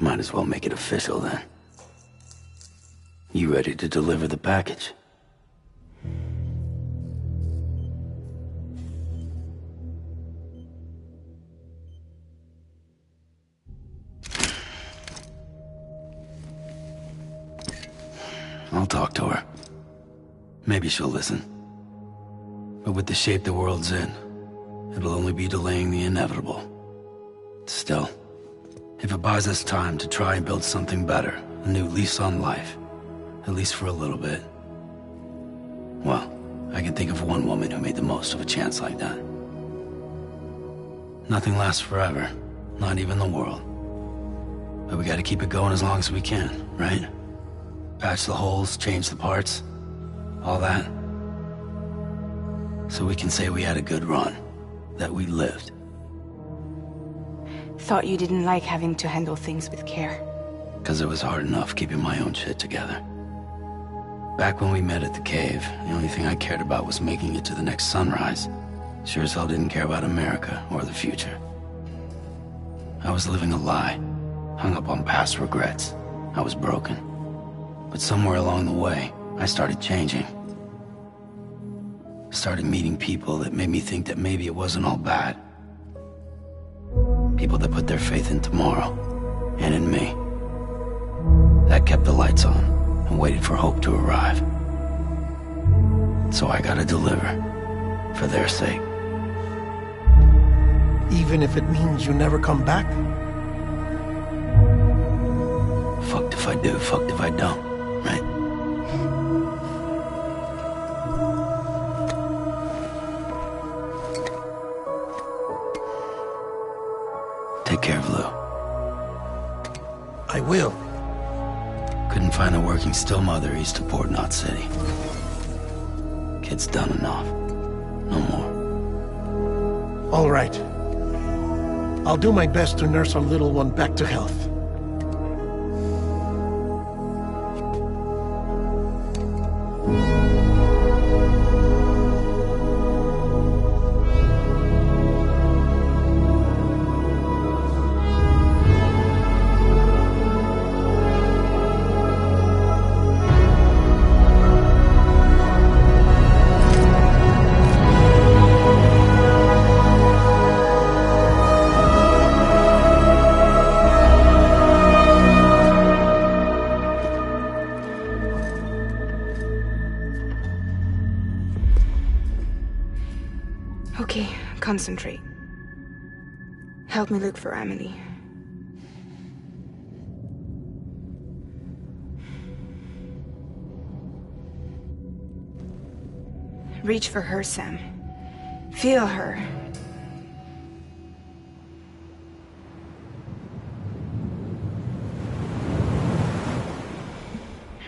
Might as well make it official then. You ready to deliver the package? I'll talk to her. Maybe she'll listen. But with the shape the world's in, it'll only be delaying the inevitable. Still, if it buys us time to try and build something better, a new lease on life, at least for a little bit, well, I can think of one woman who made the most of a chance like that. Nothing lasts forever, not even the world. But we gotta keep it going as long as we can, right? Patch the holes, change the parts, all that. So we can say we had a good run, that we lived. Thought you didn't like having to handle things with care. 'Cause it was hard enough keeping my own shit together. Back when we met at the cave, the only thing I cared about was making it to the next sunrise. Sure as hell didn't care about America or the future. I was living a lie, hung up on past regrets. I was broken. But somewhere along the way, I started changing. Started meeting people that made me think that maybe it wasn't all bad. People that put their faith in tomorrow, and in me. That kept the lights on, and waited for hope to arrive. So I gotta deliver, for their sake. Even if it means you never come back? Fucked if I do, fucked if I don't, right? Take care of Lou. I will. Couldn't find a working still mother east of Port Knot City. Kid's done enough. No more. All right. I'll do my best to nurse our little one back to health. Okay, concentrate. Help me look for Emily. Reach for her, Sam. Feel her.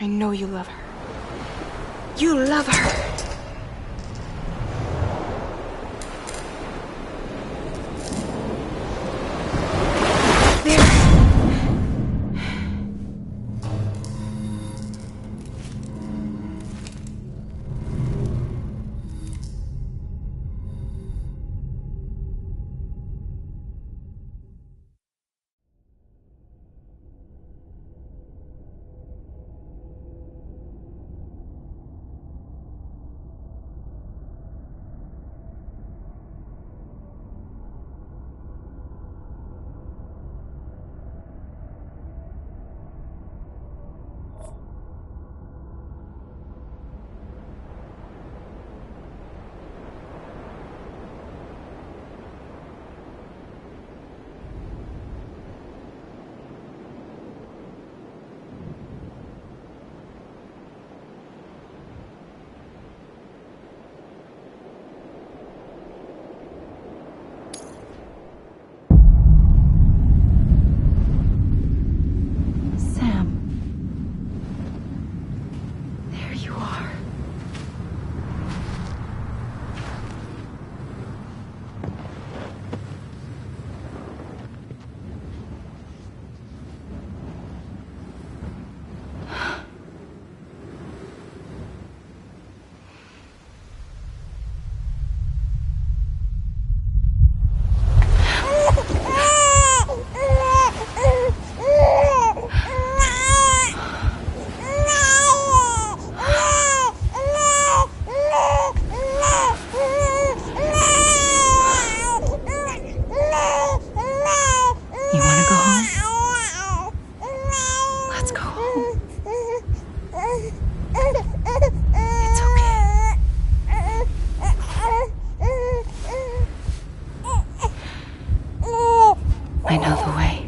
I know you love her. You love her! you are. I know the way.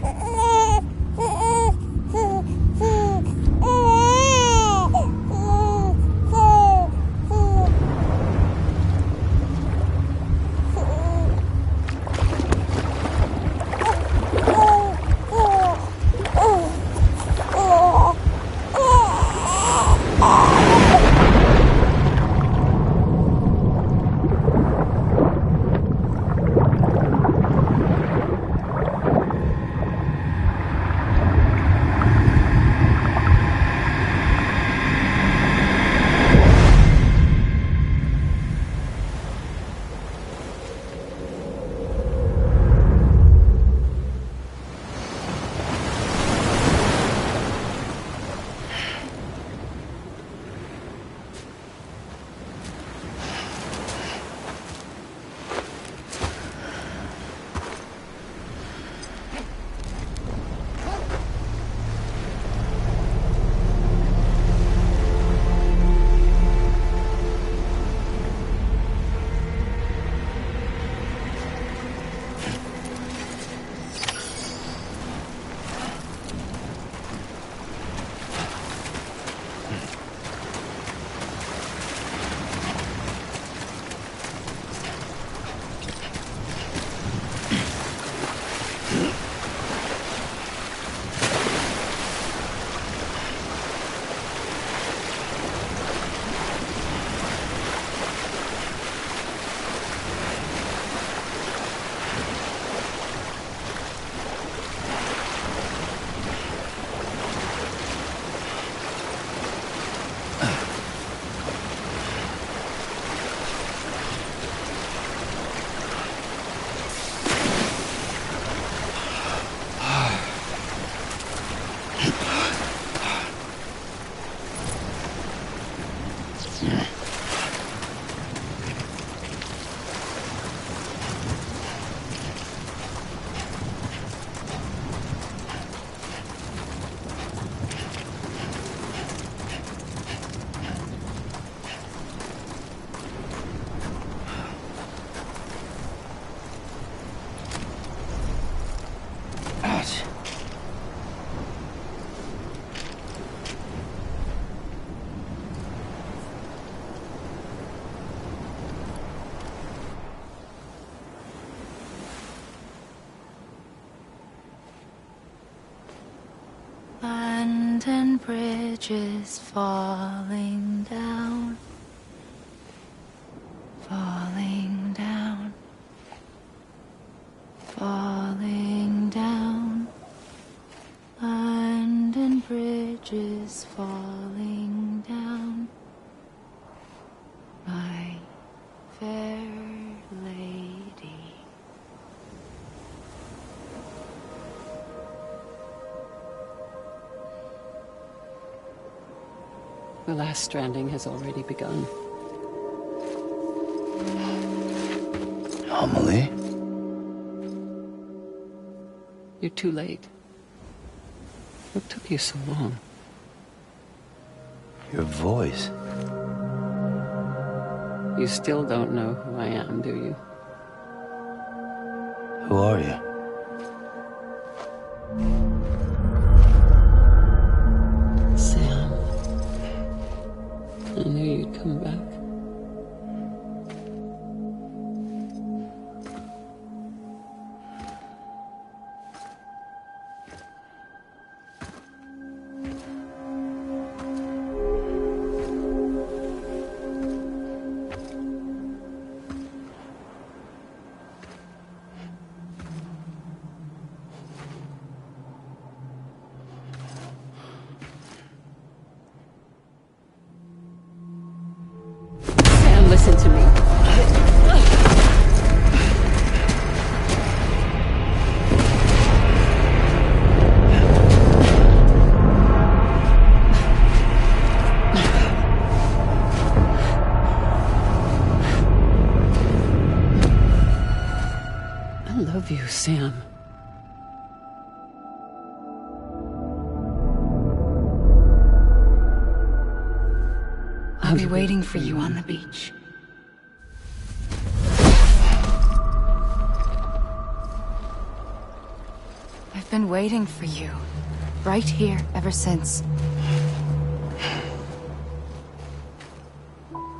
London Bridge is falling down, falling down, falling down. London Bridge is falling down, my fair lady. The last stranding has already begun. Amelie? You're too late. What took you so long? Your voice. You still don't know who I am, do you? Who are you? Sam. I knew you'd come back. Listen to me. I love you, Sam. I'll be waiting for you on the beach. I've been waiting for you, right here, ever since.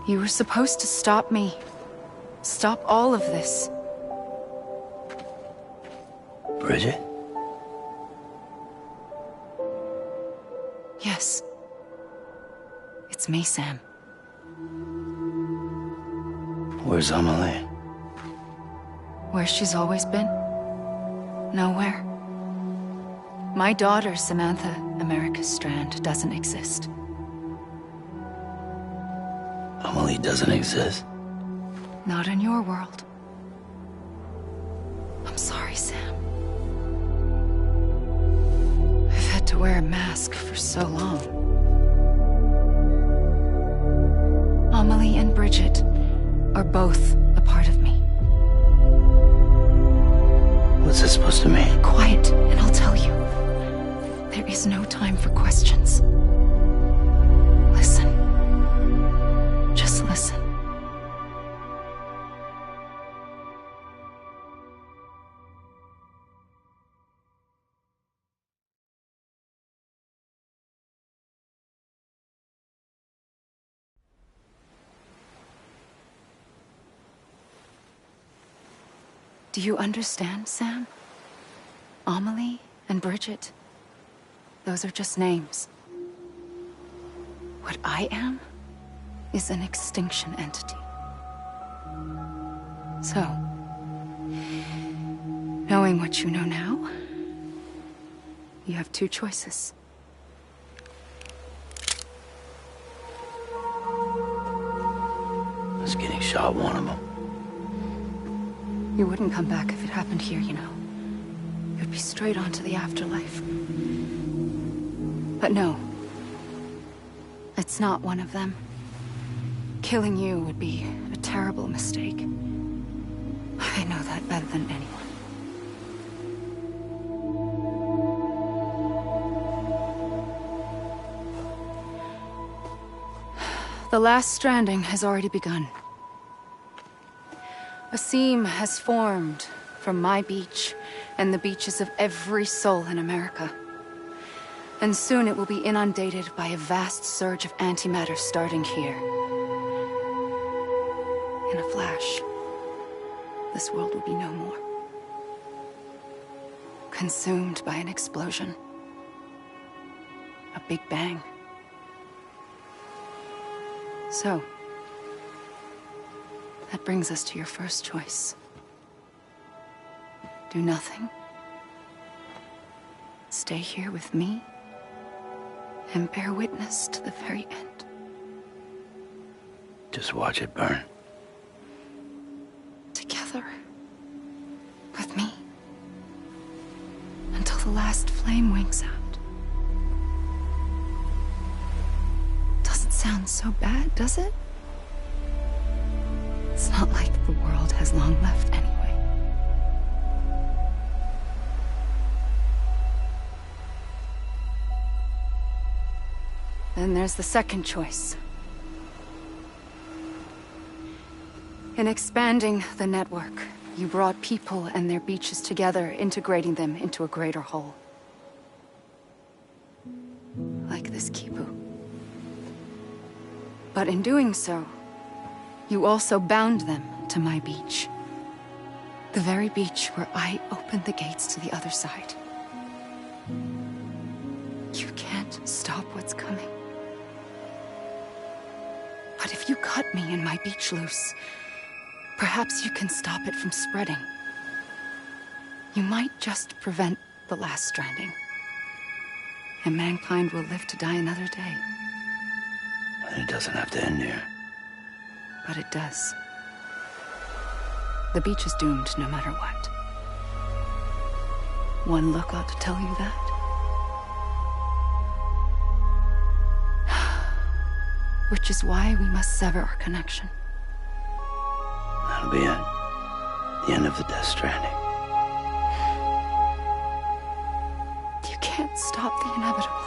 You were supposed to stop me. Stop all of this. Bridget? Yes. It's me, Sam. Where's Amelie? Where she's always been. Nowhere. My daughter, Samantha America Strand, doesn't exist. Amelie doesn't exist? Not in your world. I'm sorry, Sam. I've had to wear a mask for so long. Amelie and Bridget are both a part of me. What's this supposed to mean? Quiet, and I'll tell you. There is no time for questions. Listen. Just listen. Do you understand, Sam? Amelie and Bridget, those are just names. What I am is an extinction entity. So, knowing what you know now, you have two choices. Is getting shot one of them? You wouldn't come back if it happened here, you know. You'd be straight on to the afterlife. But no. It's not one of them. Killing you would be a terrible mistake. I know that better than anyone. The last stranding has already begun. A seam has formed from my beach and the beaches of every soul in America. And soon it will be inundated by a vast surge of antimatter starting here. In a flash, this world will be no more. Consumed by an explosion. A big bang. So, that brings us to your first choice. Do nothing. Stay here with me and bear witness to the very end. Just watch it burn. Together. With me. Until the last flame winks out. Doesn't sound so bad, does it? It's not like the world has long left anyway. Then there's the second choice. In expanding the network, you brought people and their beaches together, integrating them into a greater whole. Like this Kipu. But in doing so, you also bound them to my beach. The very beach where I opened the gates to the other side. You can't stop what's coming. But if you cut me and my beach loose, perhaps you can stop it from spreading. You might just prevent the last stranding. And mankind will live to die another day. And it doesn't have to end here. but it does. The beach is doomed no matter what. One look ought to tell you that. Which is why we must sever our connection. That'll be it. The end of the Death Stranding. You can't stop the inevitable.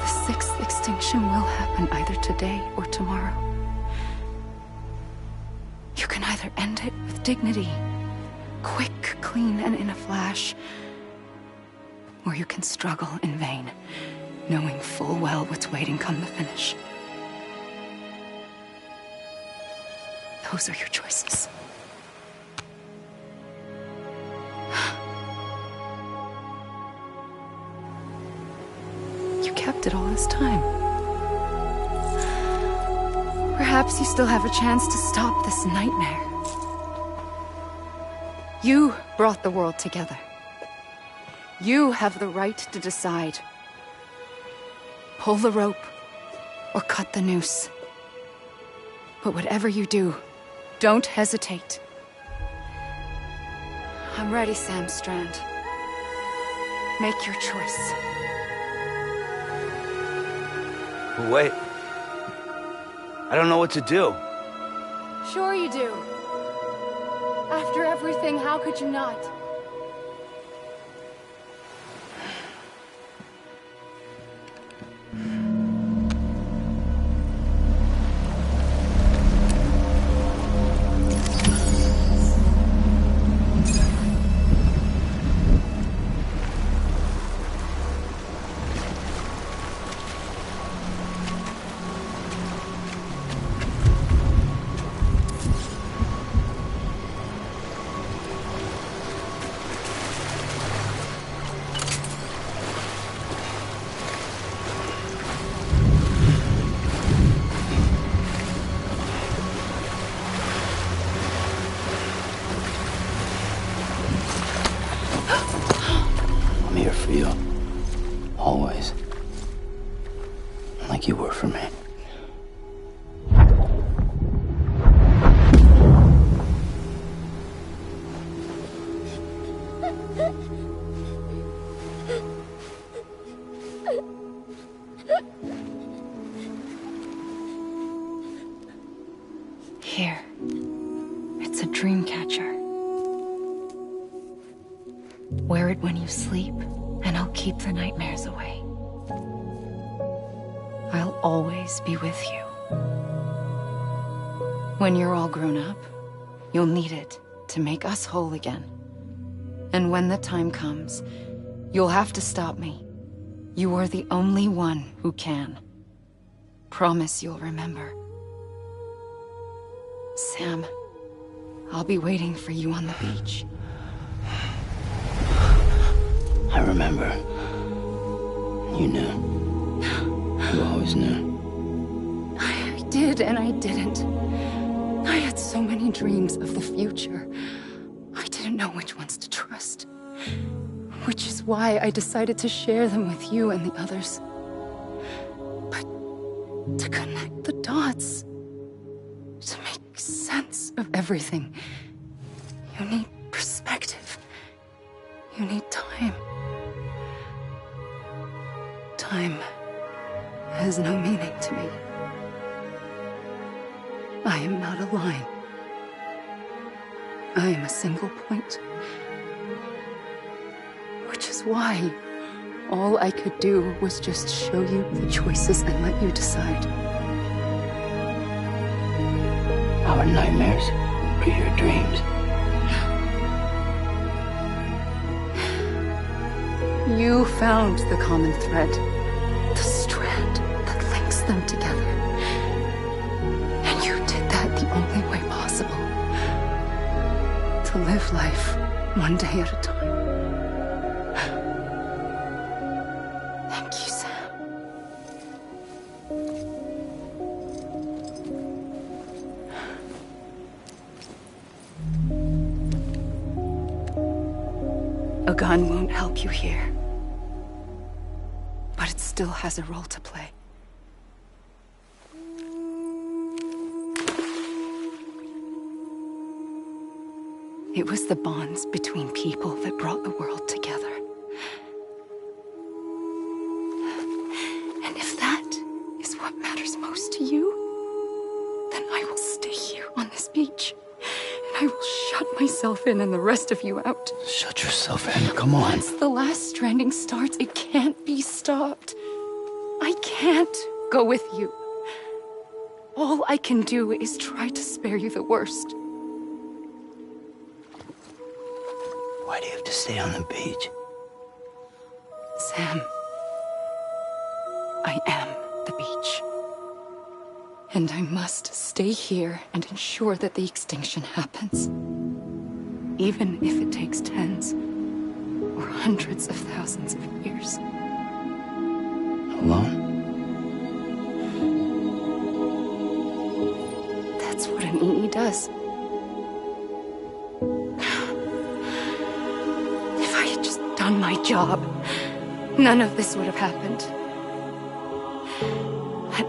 The sixth extinction will happen either today or tomorrow. You can either end it with dignity, quick, clean, and in a flash, or you can struggle in vain, knowing full well what's waiting come the finish. Those are your choices. You kept it all this time. Perhaps you still have a chance to stop this nightmare. You brought the world together. You have the right to decide. Pull the rope or cut the noose. But whatever you do, don't hesitate. I'm ready, Sam Strand. Make your choice. But wait. I don't know what to do. Sure you do. After everything, how could you not? I'm here for you. Always. Like you were for me. Here. It's a dream catcher. Wear it when you sleep, and I'll keep the nightmares away. I'll always be with you. When you're all grown up, you'll need it to make us whole again. And when the time comes, you'll have to stop me. You are the only one who can. Promise you'll remember. Sam, I'll be waiting for you on the beach. I remember. You knew. You always knew. I did and I didn't. I had so many dreams of the future. I didn't know which ones to trust. Which is why I decided to share them with you and the others. But to connect the dots, to make sense of everything, you need perspective. You need time. Time has no meaning to me. I am not a line. I am a single point. Which is why all I could do was just show you the choices and let you decide. Our nightmares or your dreams? You found the common thread, the strand that links them together. And you did that the only way possible. To live life one day at a time. Thank you, Sam. A gun won't help you here. But it still has a role to play. It was the bonds between people that brought the world together. And if that is what matters most to you, then I will stay here on this beach. And I will shut myself in and the rest of you out. Shut yourself in, come on. Once the last stranding starts, it can't be stopped. I can't go with you. All I can do is try to spare you the worst. Why do you have to stay on the beach? Sam, I am the beach. And I must stay here and ensure that the extinction happens. Even if it takes tens or hundreds of thousands of years. Alone? That's what an EE does. If I had just done my job, none of this would have happened. But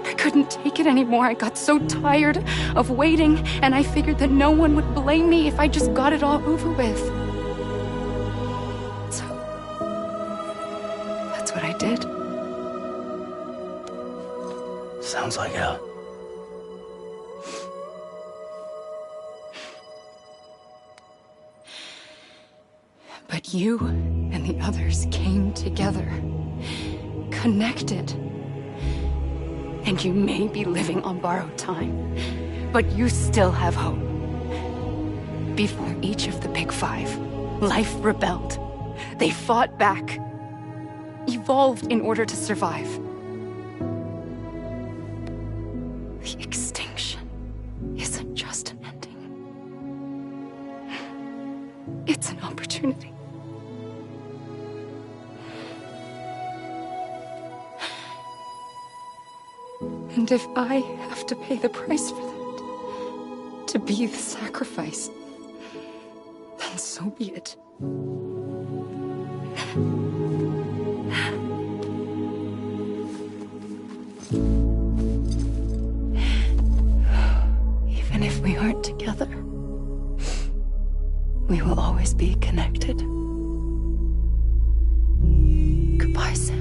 I couldn't take it anymore. I got so tired of waiting, and I figured that no one would blame me if I just got it all over with. So, that's what I did. Sounds like hell. But you and the others came together, connected. And you may be living on borrowed time, but you still have hope. Before each of the Big Five, life rebelled. They fought back, evolved in order to survive. The extinction isn't just an ending. It's an opportunity. And if I have to pay the price for that, to be the sacrifice, then so be it. Even if we aren't together, we will always be connected. Goodbye, Sam.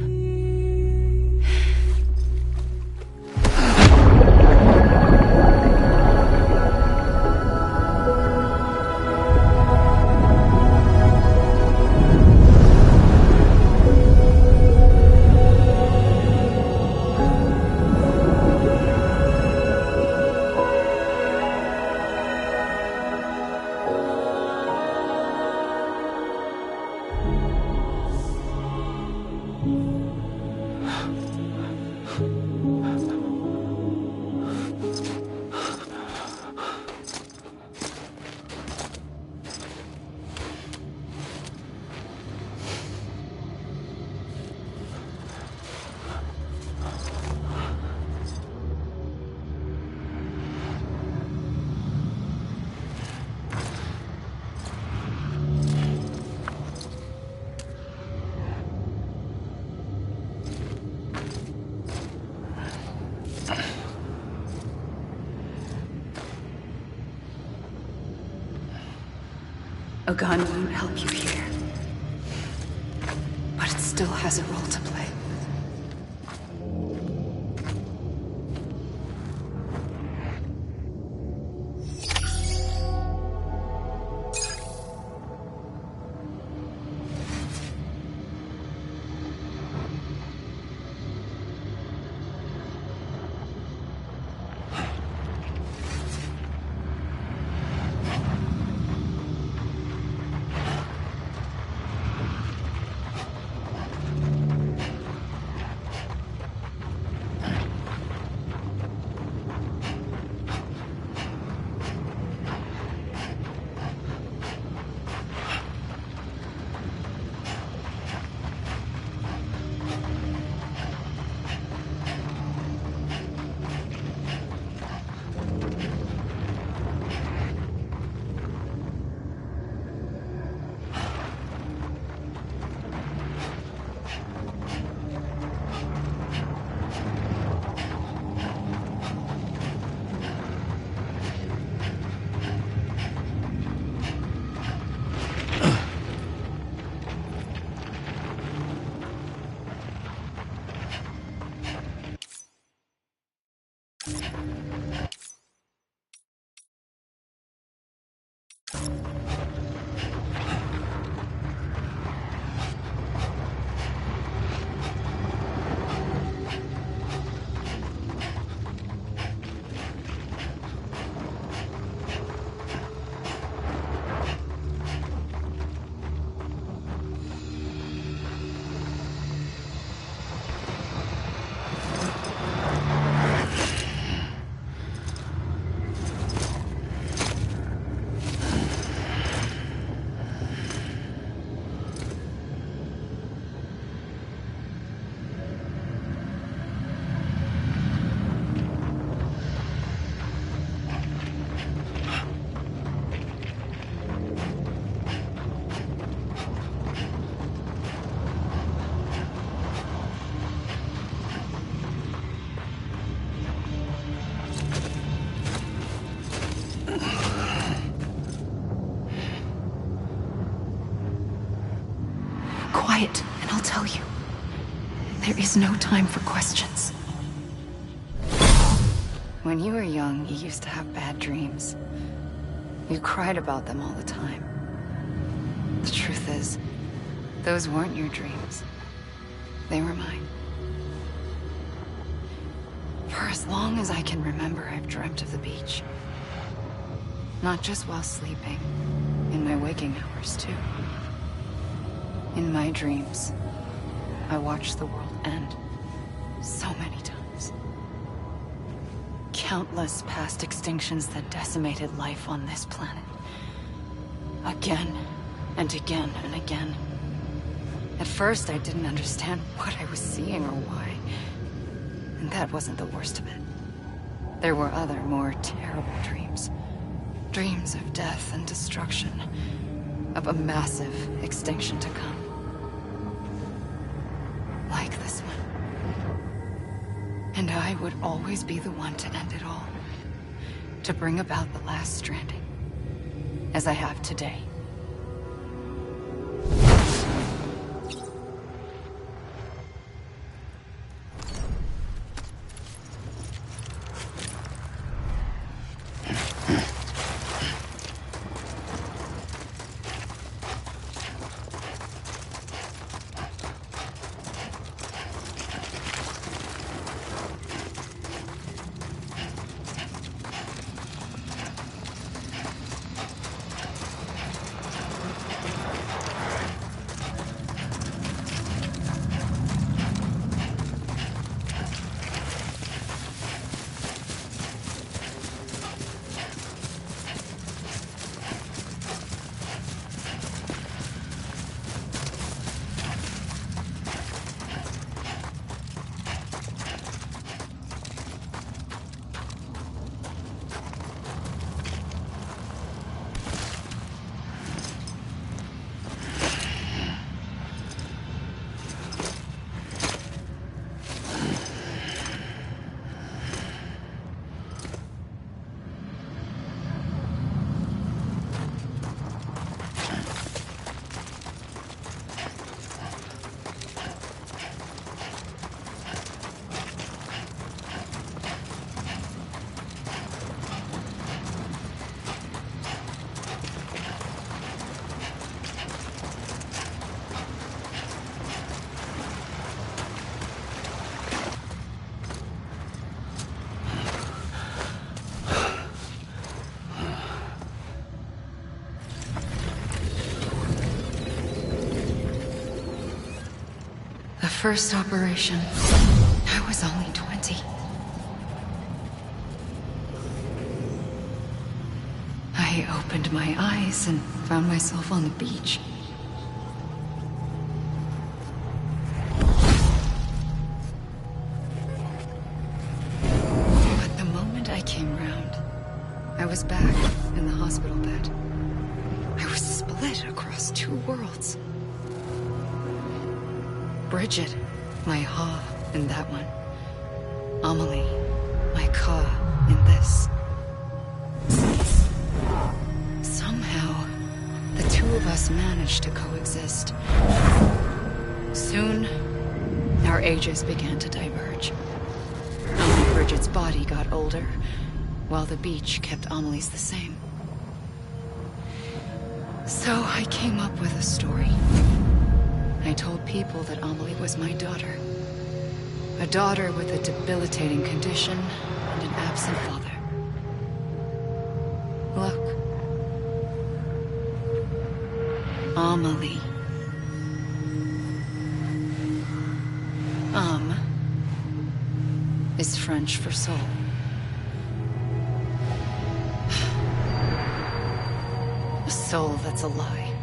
A gun won't help you here, but it still has a role to play. quiet, and I'll tell you. There is no time for questions. When you were young, you used to have bad dreams. You cried about them all the time. The truth is, those weren't your dreams. They were mine. For as long as I can remember, I've dreamt of the beach. Not just while sleeping, in my waking hours too. In my dreams, I watched the world end so many times. Countless past extinctions that decimated life on this planet. Again, and again, and again. At first, I didn't understand what I was seeing or why. And that wasn't the worst of it. There were other, more terrible dreams. Dreams of death and destruction. Of a massive extinction to come. Like this one. And I would always be the one to end it all. To bring about the last stranding. As I have today. First operation, I was only 20. I opened my eyes and found myself on the beach. But the moment I came round, I was back in the hospital bed. I was split across two worlds. Bridget, my Ha in that one. Amelie, my Ka in this. Somehow, the two of us managed to coexist. Soon, our ages began to diverge. Only Bridget's body got older, while the beach kept Amelie's the same. So I came up with a story. I told people that Amelie was my daughter. A daughter with a debilitating condition and an absent father. Look. Amelie. Is French for soul. A soul that's a lie.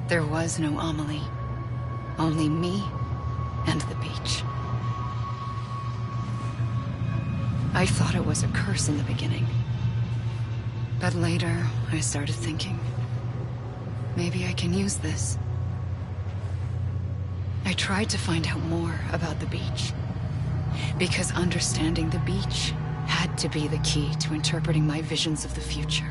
There was no Amelie. Only me and the beach. I thought it was a curse in the beginning. But later, I started thinking, maybe I can use this. I tried to find out more about the beach. Because understanding the beach had to be the key to interpreting my visions of the future.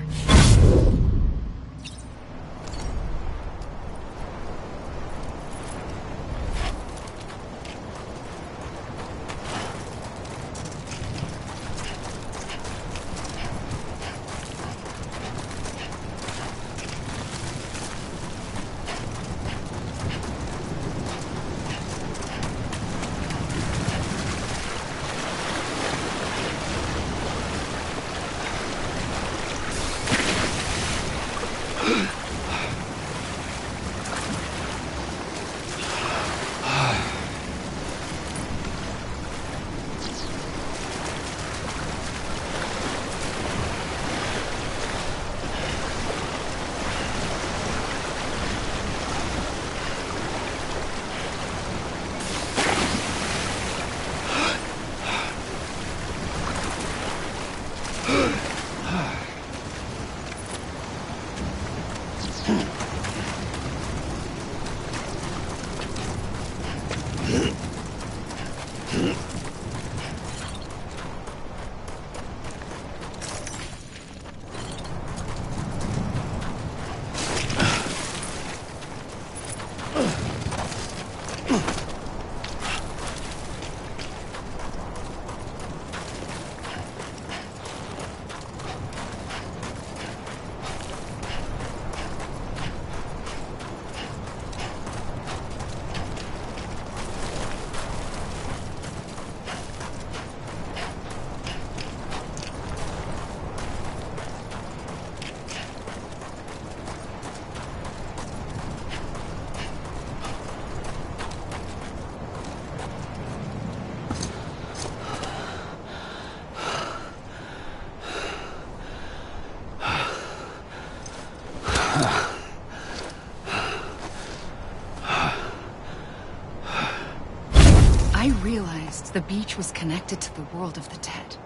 The beach was connected to the world of the dead,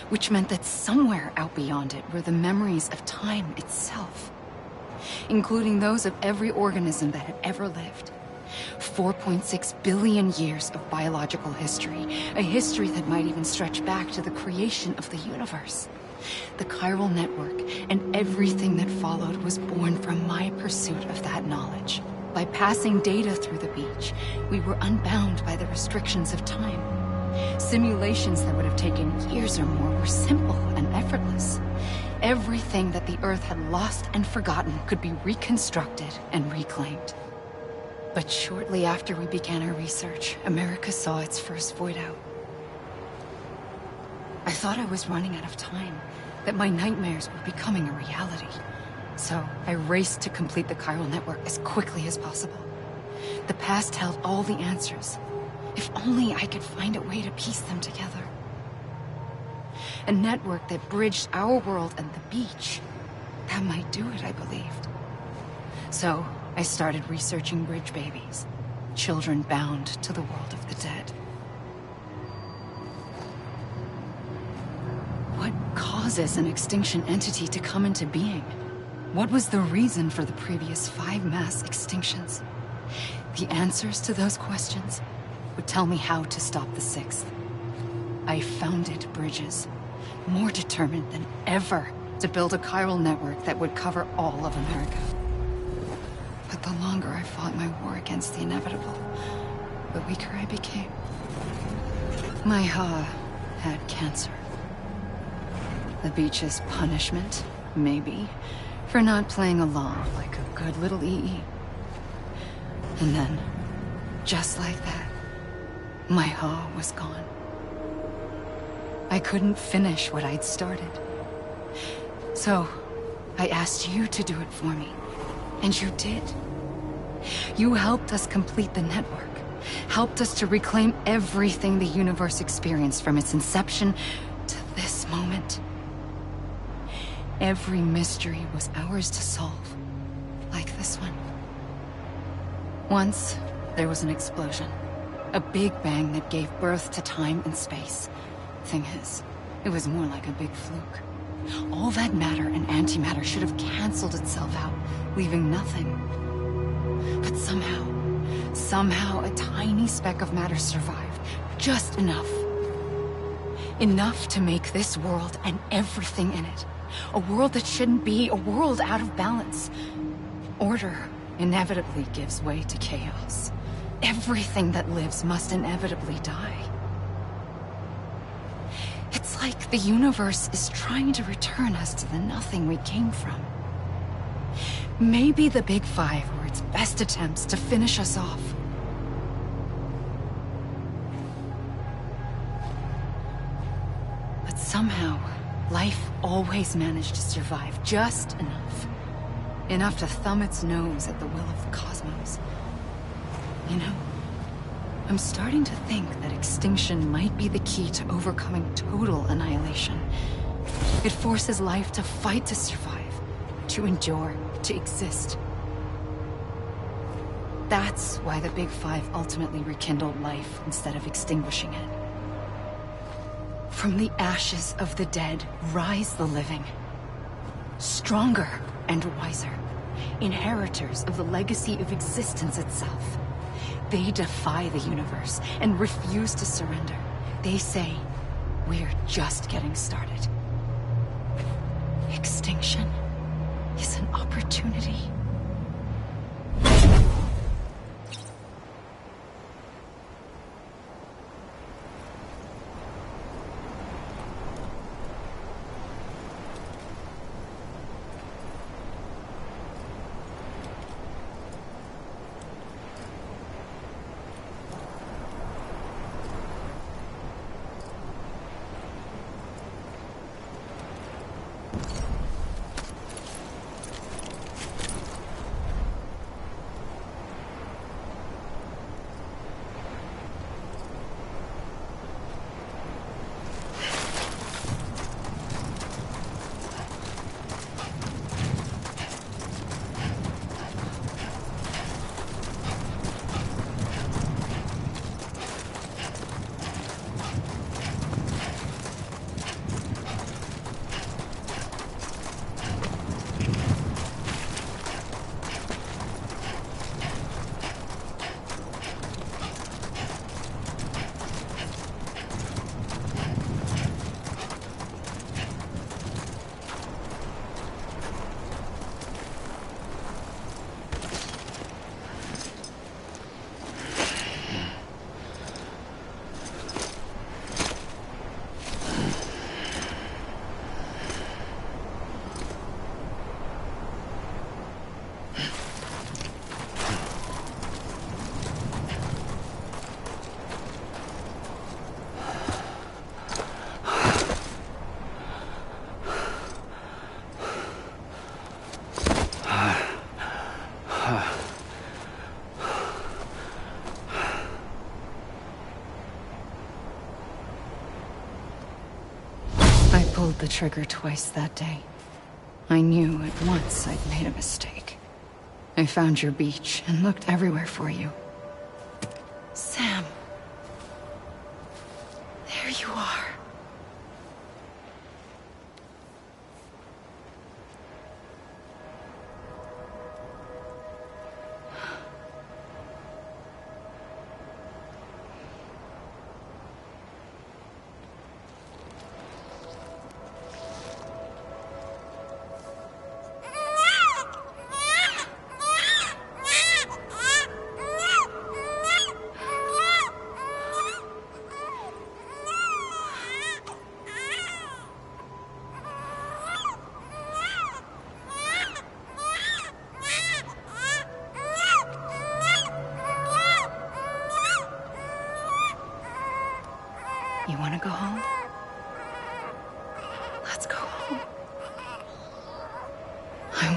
which meant that somewhere out beyond it were the memories of time itself, including those of every organism that had ever lived. 4.6 billion years of biological history, a history that might even stretch back to the creation of the universe. The chiral network and everything that followed was born from my pursuit of that knowledge. By passing data through the beach, we were unbound by the restrictions of time. Simulations that would have taken years or more were simple and effortless. Everything that the Earth had lost and forgotten could be reconstructed and reclaimed. But shortly after we began our research, America saw its first void out. I thought I was running out of time, that my nightmares were becoming a reality. So I raced to complete the chiral network as quickly as possible. The past held all the answers. If only I could find a way to piece them together. A network that bridged our world and the beach. That might do it, I believed. So I started researching bridge babies, children bound to the world of the dead. What causes an extinction entity to come into being? What was the reason for the previous 5 mass extinctions? The answers to those questions would tell me how to stop the 6th. I founded bridges, more determined than ever to build a chiral network that would cover all of America. But the longer I fought my war against the inevitable, the weaker I became. My Ha had cancer. The beach's punishment, maybe, for not playing along like a good little EE. And then, just like that, my Ha was gone. I couldn't finish what I'd started. So, I asked you to do it for me. And you did. You helped us complete the network. Helped us to reclaim everything the universe experienced from its inception to this moment. Every mystery was ours to solve. Like this one. Once, there was an explosion. A big bang that gave birth to time and space. Thing is, it was more like a big fluke. All that matter and antimatter should have canceled itself out, leaving nothing. But somehow a tiny speck of matter survived. Just enough. Enough to make this world and everything in it. A world that shouldn't be, a world out of balance. Order inevitably gives way to chaos. Everything that lives must inevitably die. It's like the universe is trying to return us to the nothing we came from. Maybe the Big Five were its best attempts to finish us off. But somehow, life always managed to survive just enough. Enough to thumb its nose at the will of the cosmos. You know, I'm starting to think that extinction might be the key to overcoming total annihilation. It forces life to fight to survive, to endure, to exist. That's why the Big Five ultimately rekindled life instead of extinguishing it. From the ashes of the dead rise the living. Stronger and wiser. Inheritors of the legacy of existence itself. They defy the universe and refuse to surrender. They say, we're just getting started. Extinction is an opportunity. I pulled the trigger twice that day. I knew at once I'd made a mistake. I found your beach and looked everywhere for you. Sam. There you are. You want to go home? Let's go home. I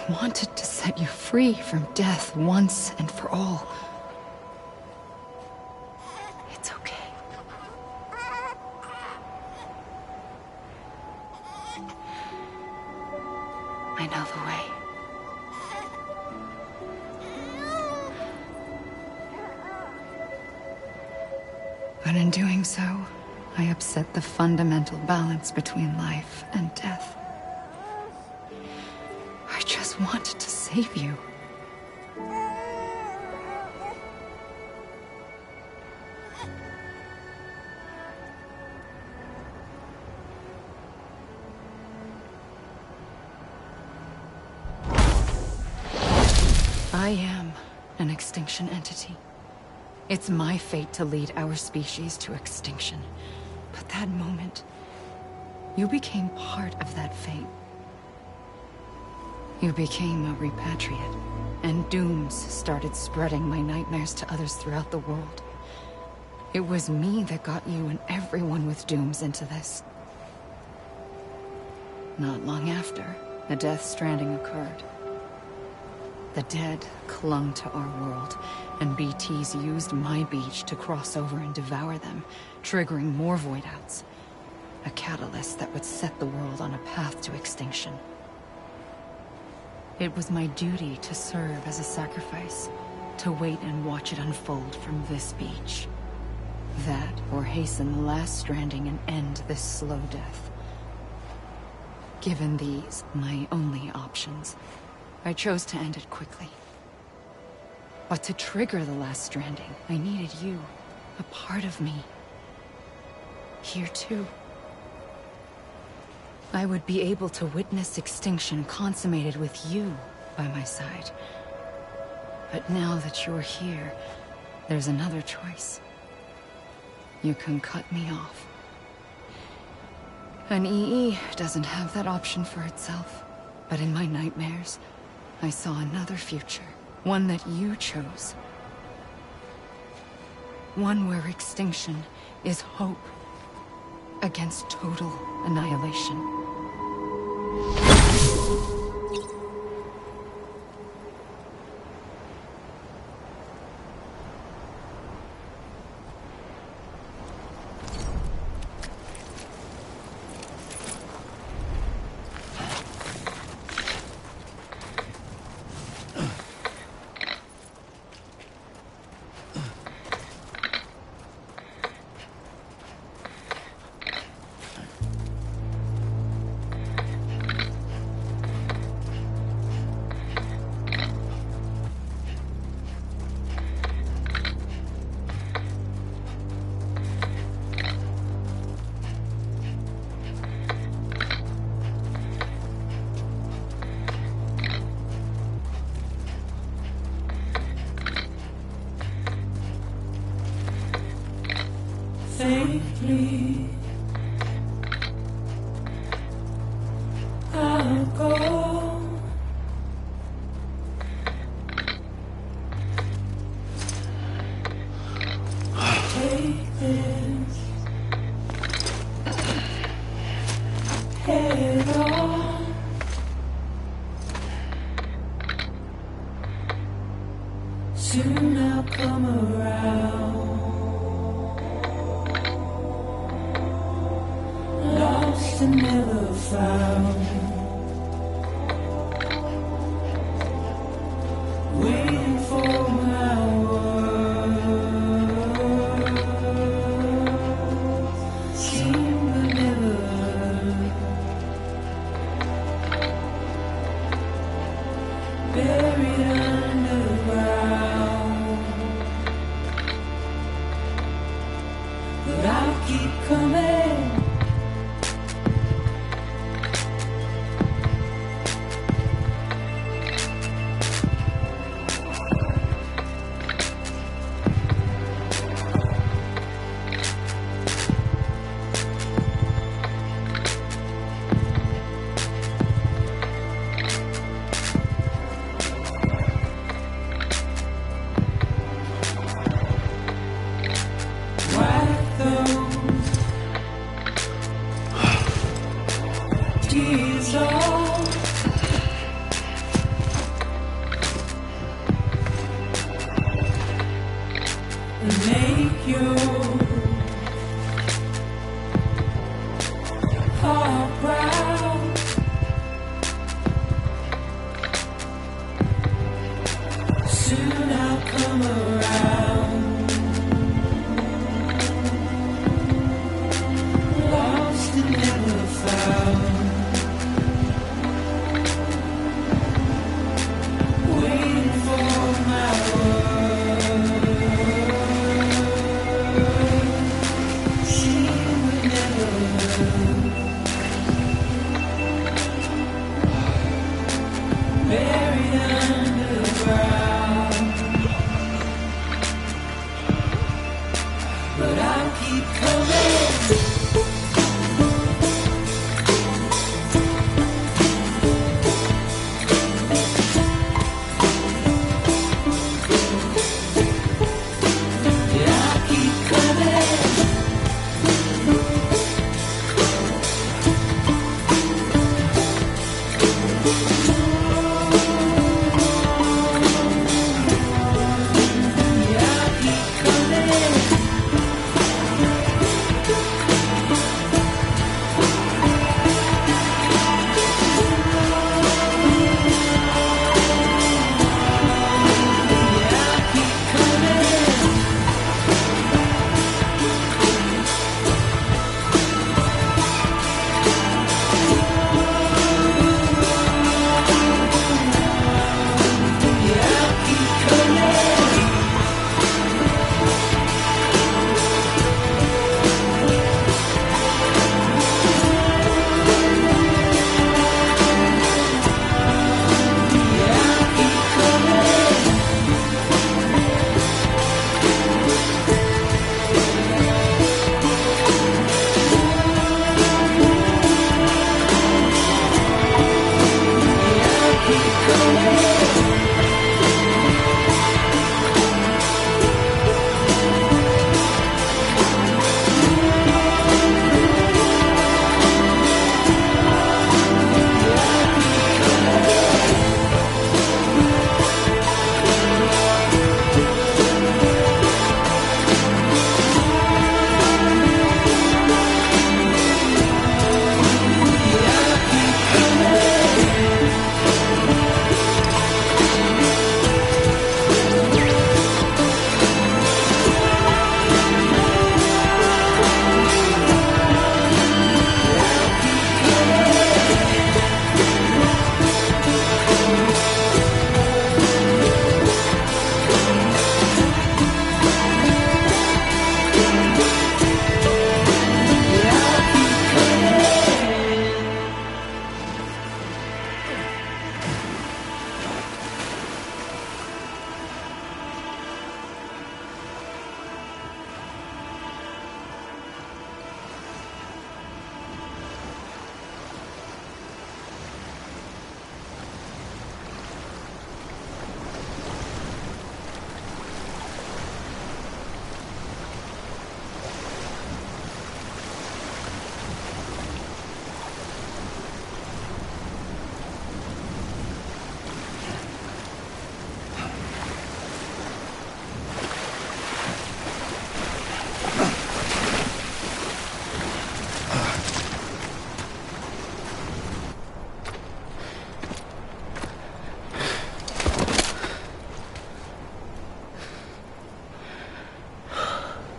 wanted to set you free from death once and for all. It's okay. I know the way. But in doing so, I upset the fundamental balance between life and death. I just wanted to save you. I am an extinction entity. It's my fate to lead our species to extinction. But that moment, you became part of that fate. You became a repatriate, and dooms started spreading my nightmares to others throughout the world. It was me that got you and everyone with dooms into this. Not long after, a death stranding occurred. The dead clung to our world, and BTs used my beach to cross over and devour them, triggering more void outs. A catalyst that would set the world on a path to extinction. It was my duty to serve as a sacrifice, to wait and watch it unfold from this beach. That, or hasten the last stranding and end this slow death. Given these, my only options, I chose to end it quickly. But to trigger the last stranding, I needed you, a part of me. Here too. I would be able to witness extinction consummated with you by my side. But now that you're here, there's another choice. You can cut me off. An EE doesn't have that option for itself. But in my nightmares, I saw another future. One that you chose. One where extinction is hope against total annihilation. Faintly, I'll go. Take this head on. Soon I'll come around. Lost and never found. Waiting for my words. Seem to never learn. Buried underground. But I'll keep coming. Tears off. And make your heart proud. Soon I'll come around. Lost and never found.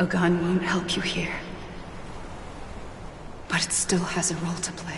A gun won't help you here. But it still has a role to play.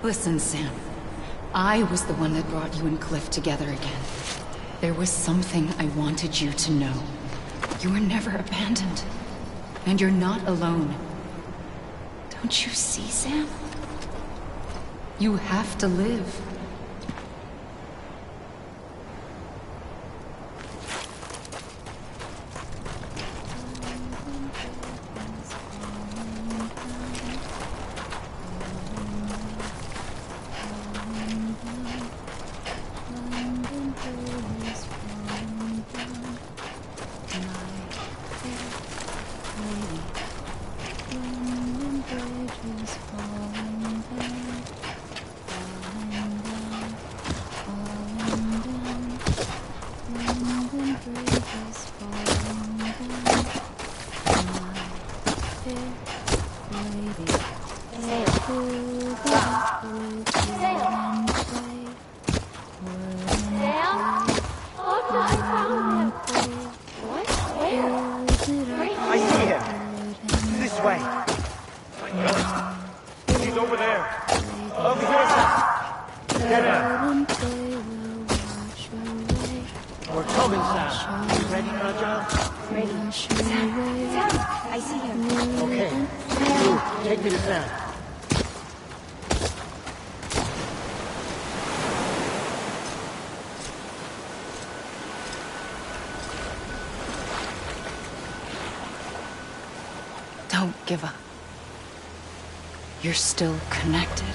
Listen, Sam. I was the one that brought you and Cliff together again. There was something I wanted you to know. You were never abandoned. And you're not alone. Don't you see, Sam? You have to live. Don't give up. You're still connected.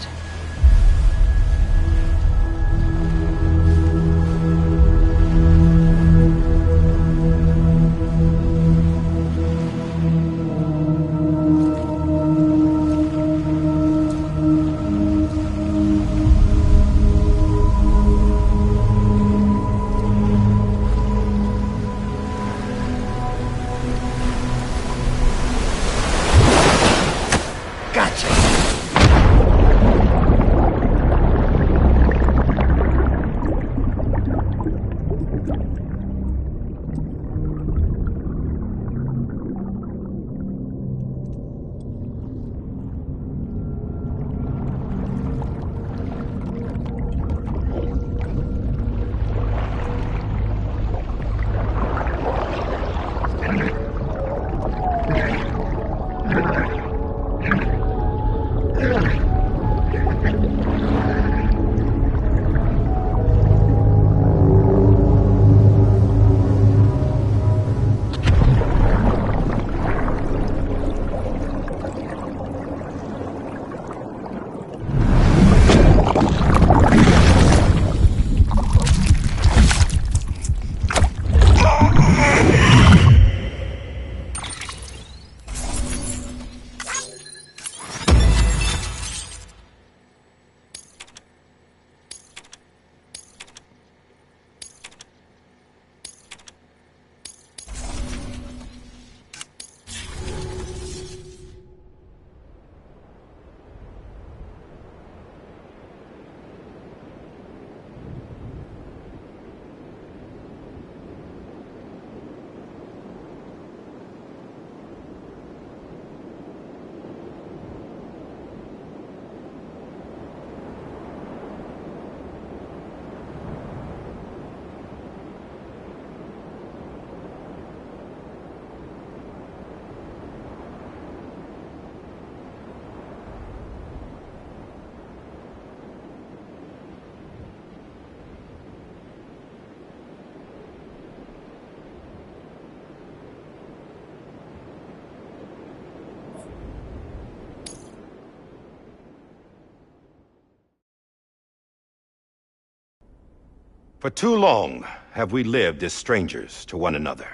For too long, have we lived as strangers to one another,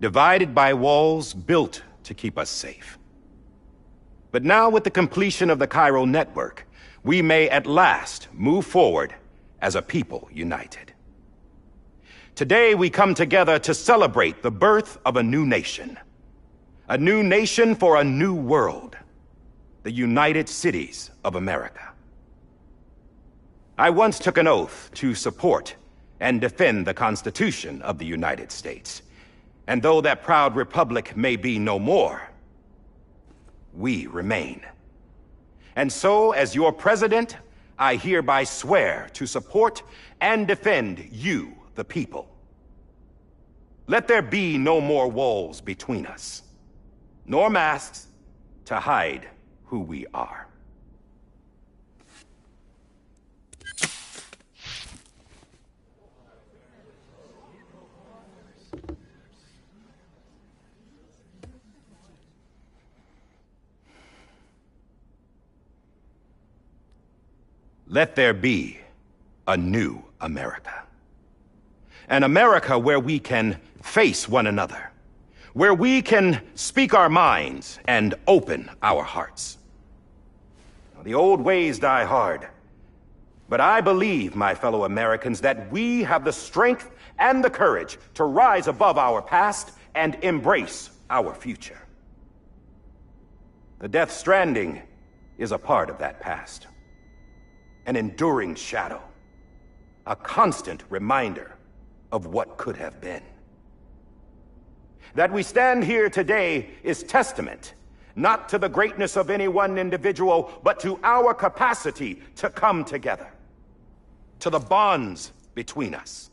divided by walls built to keep us safe. But now, with the completion of the Cairo network, we may at last move forward as a people united. Today, we come together to celebrate the birth of a new nation for a new world, the United Cities of America. I once took an oath to support and defend the Constitution of the United States. And though that proud republic may be no more, we remain. And so, as your president, I hereby swear to support and defend you, the people. Let there be no more walls between us, nor masks to hide who we are. Let there be a new America. An America where we can face one another, where we can speak our minds and open our hearts. The old ways die hard, but I believe, my fellow Americans, that we have the strength and the courage to rise above our past and embrace our future. The Death Stranding is a part of that past. An enduring shadow, a constant reminder of what could have been. That we stand here today is testament, not to the greatness of any one individual, but to our capacity to come together, to the bonds between us,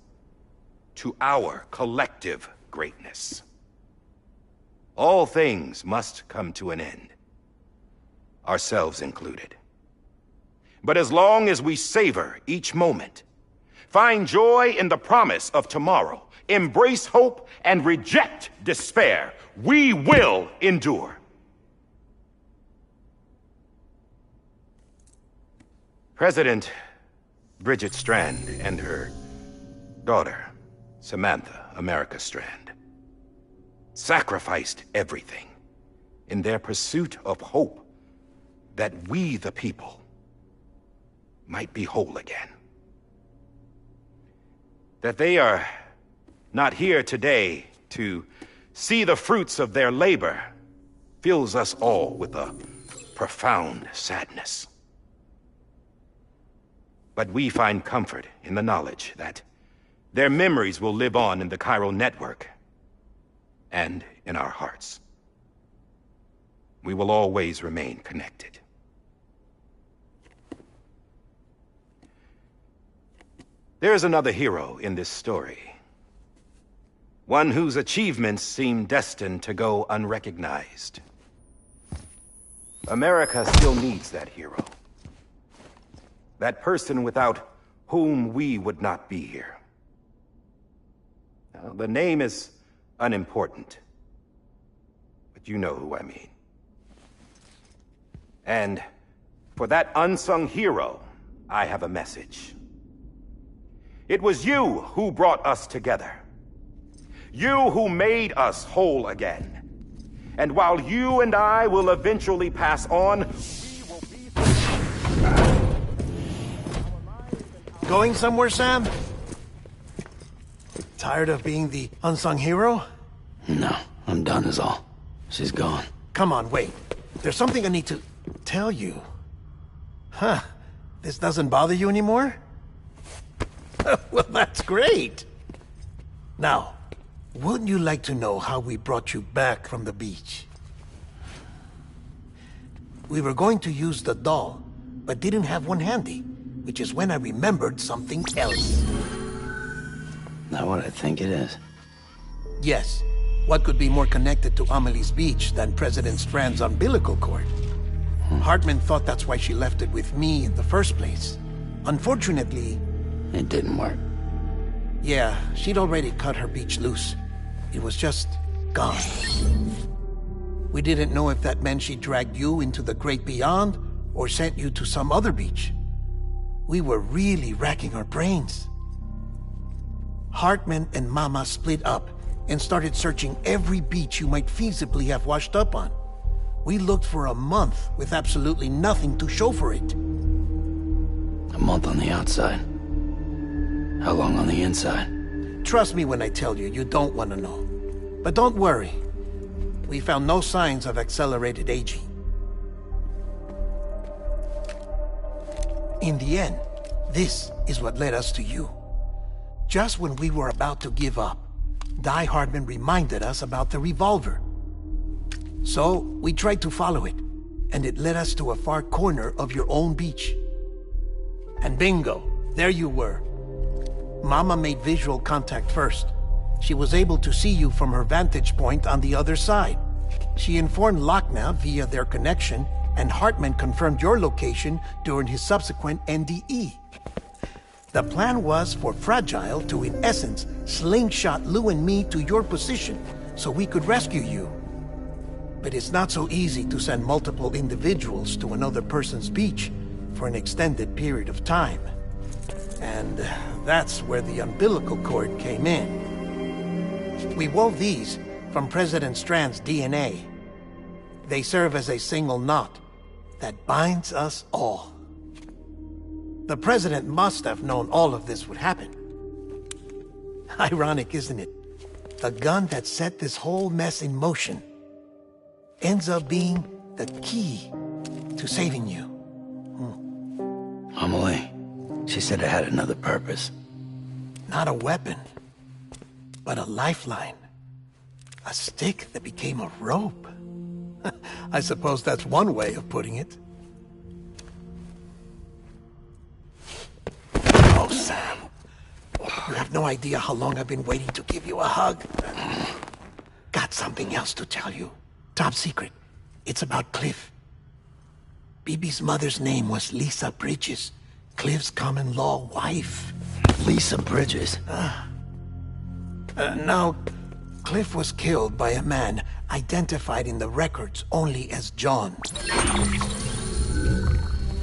to our collective greatness. All things must come to an end, ourselves included. But as long as we savor each moment, find joy in the promise of tomorrow, embrace hope, and reject despair, we will endure. President Bridget Strand and her daughter, Samantha America Strand, sacrificed everything in their pursuit of hope that we, the people, might be whole again. That they are not here today to see the fruits of their labor fills us all with a profound sadness. But we find comfort in the knowledge that their memories will live on in the Cairo network and in our hearts. We will always remain connected. There's another hero in this story. One whose achievements seem destined to go unrecognized. America still needs that hero. That person without whom we would not be here. Now, the name is unimportant, but you know who I mean. And for that unsung hero, I have a message. It was you who brought us together. You who made us whole again. And while you and I will eventually pass on, we will be... Going somewhere, Sam? Tired of being the unsung hero? No, I'm done is all. She's gone. Come on, wait. There's something I need to tell you. Huh. This doesn't bother you anymore? Well, that's great. Now, wouldn't you like to know how we brought you back from the beach? We were going to use the doll, but didn't have one handy, which is when I remembered something else. Not what I think it is. Yes. What could be more connected to Amelie's beach than President Strand's umbilical cord? Hartman thought that's why she left it with me in the first place. Unfortunately... It didn't work. Yeah, she'd already cut her beach loose. It was just gone. We didn't know if that meant she dragged you into the great beyond or sent you to some other beach. We were really racking our brains. Hartman and Mama split up and started searching every beach you might feasibly have washed up on. We looked for a month with absolutely nothing to show for it. A month on the outside. How long on the inside? Trust me when I tell you, you don't want to know. But don't worry. We found no signs of accelerated aging. In the end, this is what led us to you. Just when we were about to give up, Die Hardman reminded us about the revolver. So, we tried to follow it, and it led us to a far corner of your own beach. And bingo, there you were. Mama made visual contact first. She was able to see you from her vantage point on the other side. She informed Lochna via their connection, and Hartman confirmed your location during his subsequent NDE. The plan was for Fragile to, in essence, slingshot Lou and me to your position so we could rescue you. But it's not so easy to send multiple individuals to another person's beach for an extended period of time. And that's where the umbilical cord came in. We wove these from President Strand's DNA. They serve as a single knot that binds us all. The President must have known all of this would happen. Ironic, isn't it? The gun that set this whole mess in motion ends up being the key to saving you. Amelie, she said it had another purpose. Not a weapon, but a lifeline. A stick that became a rope. I suppose that's one way of putting it. Oh, Sam. You have no idea how long I've been waiting to give you a hug. Got something else to tell you. Top secret. It's about Cliff. Bibi's mother's name was Lisa Bridges, Cliff's common-law wife. Lisa Bridges? Now, Cliff was killed by a man identified in the records only as John.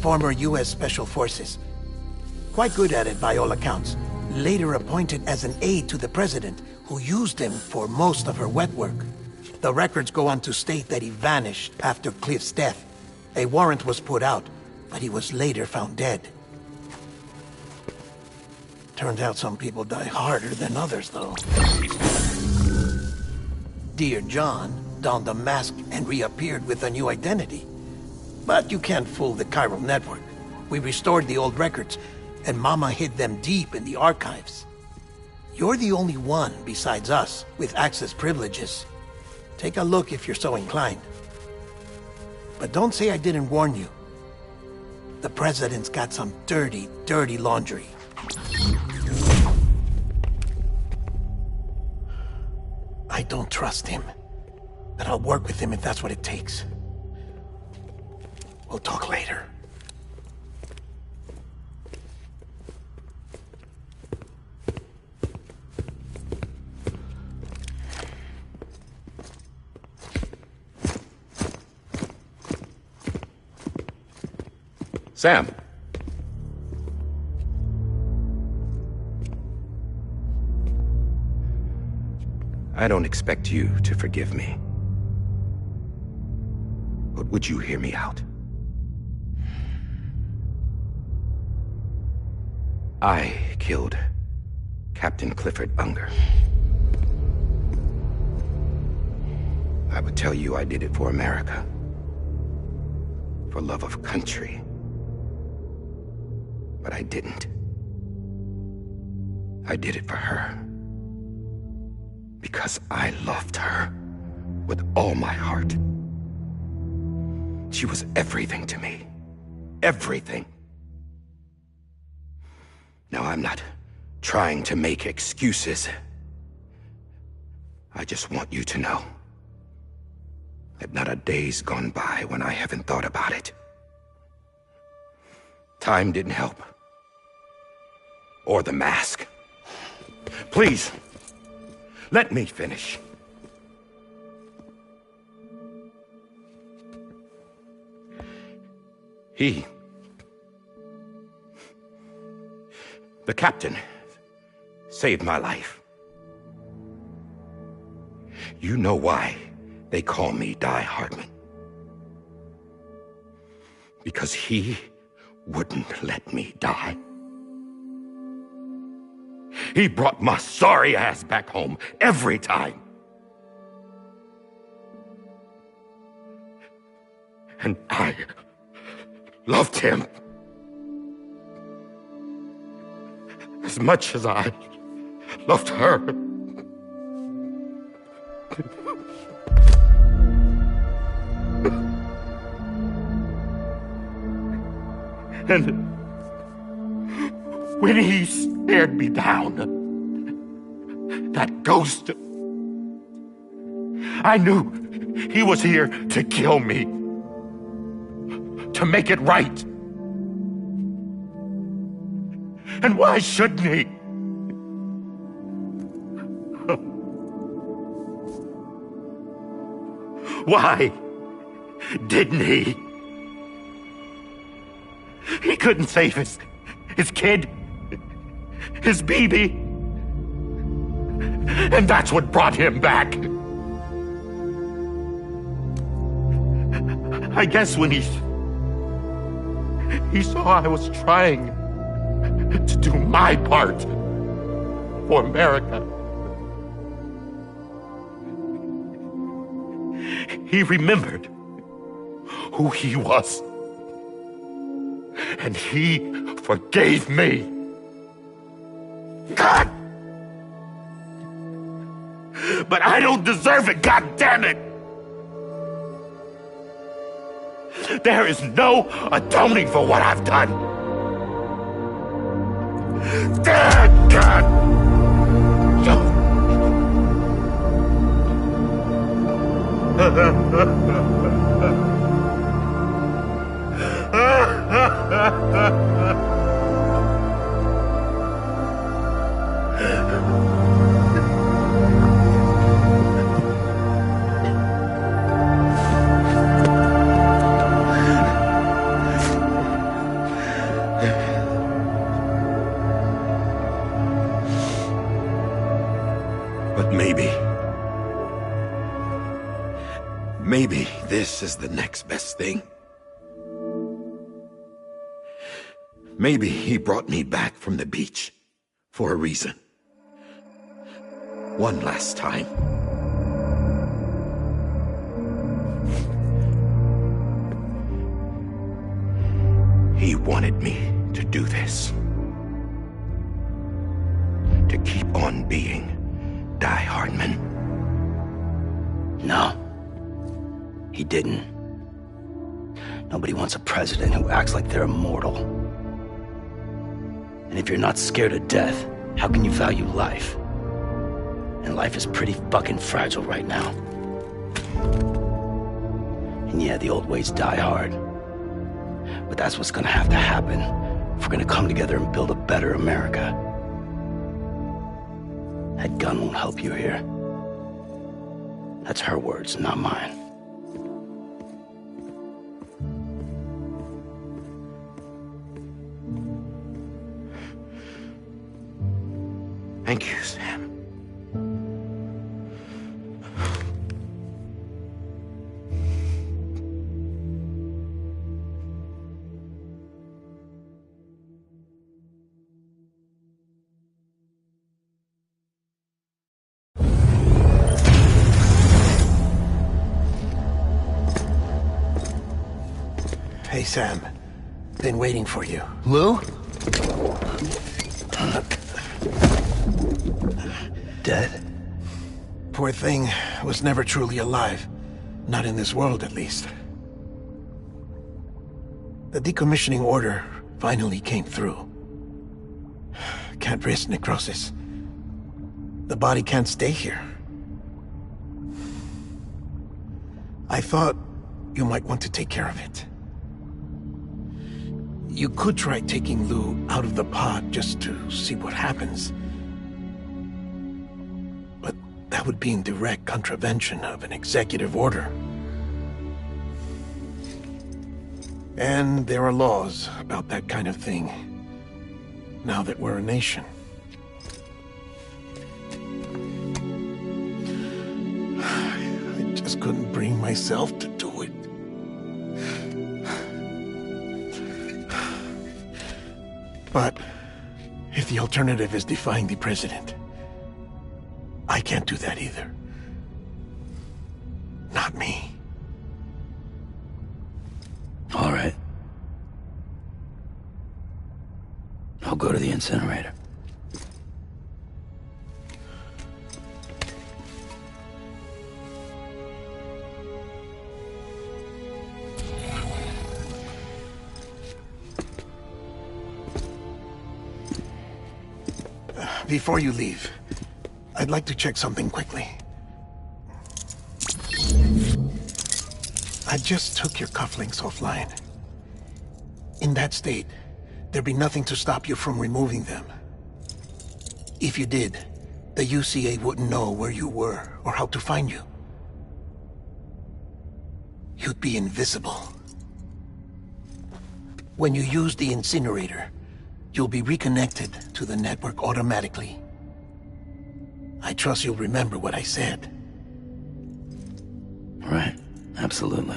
Former U.S. Special Forces. Quite good at it by all accounts. Later appointed as an aide to the president, who used him for most of her wet work. The records go on to state that he vanished after Cliff's death. A warrant was put out, but he was later found dead. Turns out some people die harder than others, though. Dear John donned a mask and reappeared with a new identity. But you can't fool the chiral network. We restored the old records, and Mama hid them deep in the archives. You're the only one, besides us, with access privileges. Take a look if you're so inclined. But don't say I didn't warn you. The president's got some dirty, dirty laundry. I don't trust him, but I'll work with him if that's what it takes. We'll talk later. Sam. I don't expect you to forgive me. But would you hear me out? I killed Captain Clifford Unger. I would tell you I did it for America. For love of country. But I didn't. I did it for her. Because I loved her with all my heart. She was everything to me. Everything. Now, I'm not trying to make excuses. I just want you to know that not a day's gone by when I haven't thought about it. Time didn't help. Or the mask. Please, let me finish. The captain saved my life. You know why they call me Die Hardman? Because he wouldn't let me die. He brought my sorry ass back home every time. And I loved him as much as I loved her. And when he stared me down, that ghost, I knew he was here to kill me, to make it right. And why shouldn't he? Why didn't he? He couldn't save his kid, his baby. And that's what brought him back. I guess when he saw I was trying to do my part for America, he remembered who he was. And he forgave me. God! But I don't deserve it, God damn it! There is no atoning for what I've done. God! But maybe this is the next best thing. Maybe he brought me back from the beach for a reason. One last time. He wanted me to do this. To keep on being Die Hardman. No. He didn't. Nobody wants a president who acts like they're immortal. And if you're not scared of death, how can you value life? And life is pretty fucking fragile right now. And yeah, the old ways die hard. But that's what's gonna have to happen if we're gonna come together and build a better America. That gun won't help you here. That's her words, not mine. Thank you, Sam. Hey, Sam. Been waiting for you. Lou? Dead? Poor thing was never truly alive. Not in this world, at least. The decommissioning order finally came through. Can't risk necrosis. The body can't stay here. I thought you might want to take care of it. You could try taking Lou out of the pod just to see what happens. But that would be in direct contravention of an executive order. And there are laws about that kind of thing, now that we're a nation. just couldn't bring myself to do it. But if the alternative is defying the president, I can't do that either. Not me. All right. I'll go to the incinerator. Before you leave, I'd like to check something quickly. I just took your cufflinks offline. In that state, there'd be nothing to stop you from removing them. If you did, the UCA wouldn't know where you were or how to find you. You'd be invisible. When you use the incinerator, you'll be reconnected to the network automatically. I trust you'll remember what I said. Right, absolutely.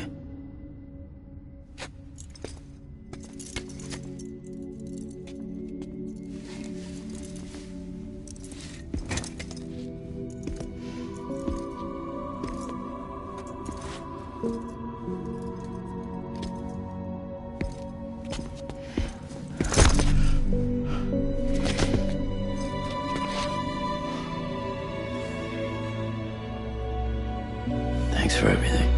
Thanks for everything.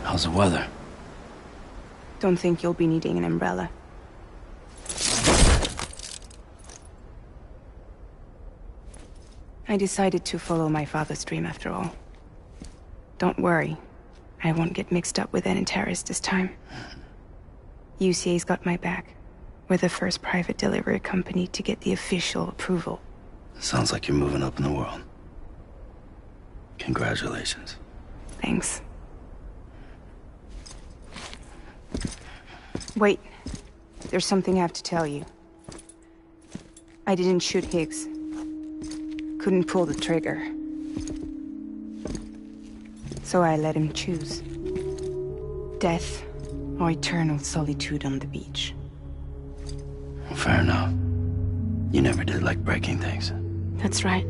How's the weather? Don't think you'll be needing an umbrella. I decided to follow my father's dream after all. Don't worry, I won't get mixed up with any terrorists this time. UCA's got my back. We're the first private delivery company to get the official approval. Sounds like you're moving up in the world. Congratulations. Thanks. Wait, there's something I have to tell you. I didn't shoot Higgs. Couldn't pull the trigger. So I let him choose. Death or eternal solitude on the beach. Fair enough. You never did like breaking things. That's right.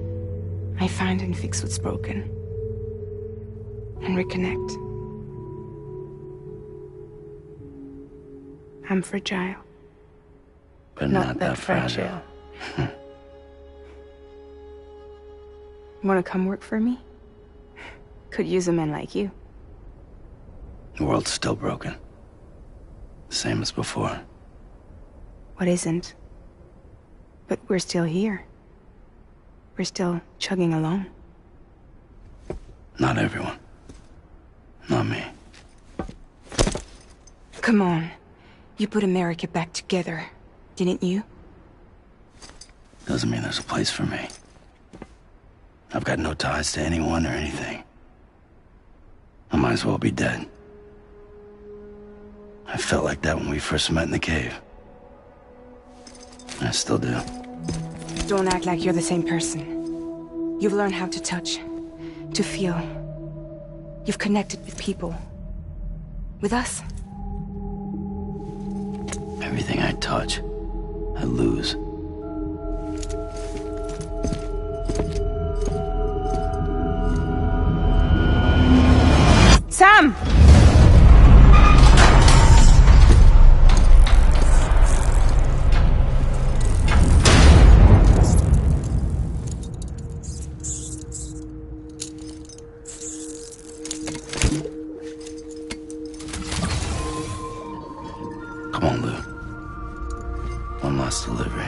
I find and fix what's broken. And reconnect. I'm fragile. But not that fragile. Wanna come work for me? Could use a man like you. The world's still broken. Same as before. What isn't? But we're still here. We're still chugging along. Not everyone. Not me. Come on. You put America back together, didn't you? Doesn't mean there's a place for me. I've got no ties to anyone or anything. I might as well be dead. I felt like that when we first met in the cave. I still do. Don't act like you're the same person. You've learned how to touch, to feel. You've connected with people. With us. Everything I touch, I lose. Sam! Come on, Lou. One last delivery.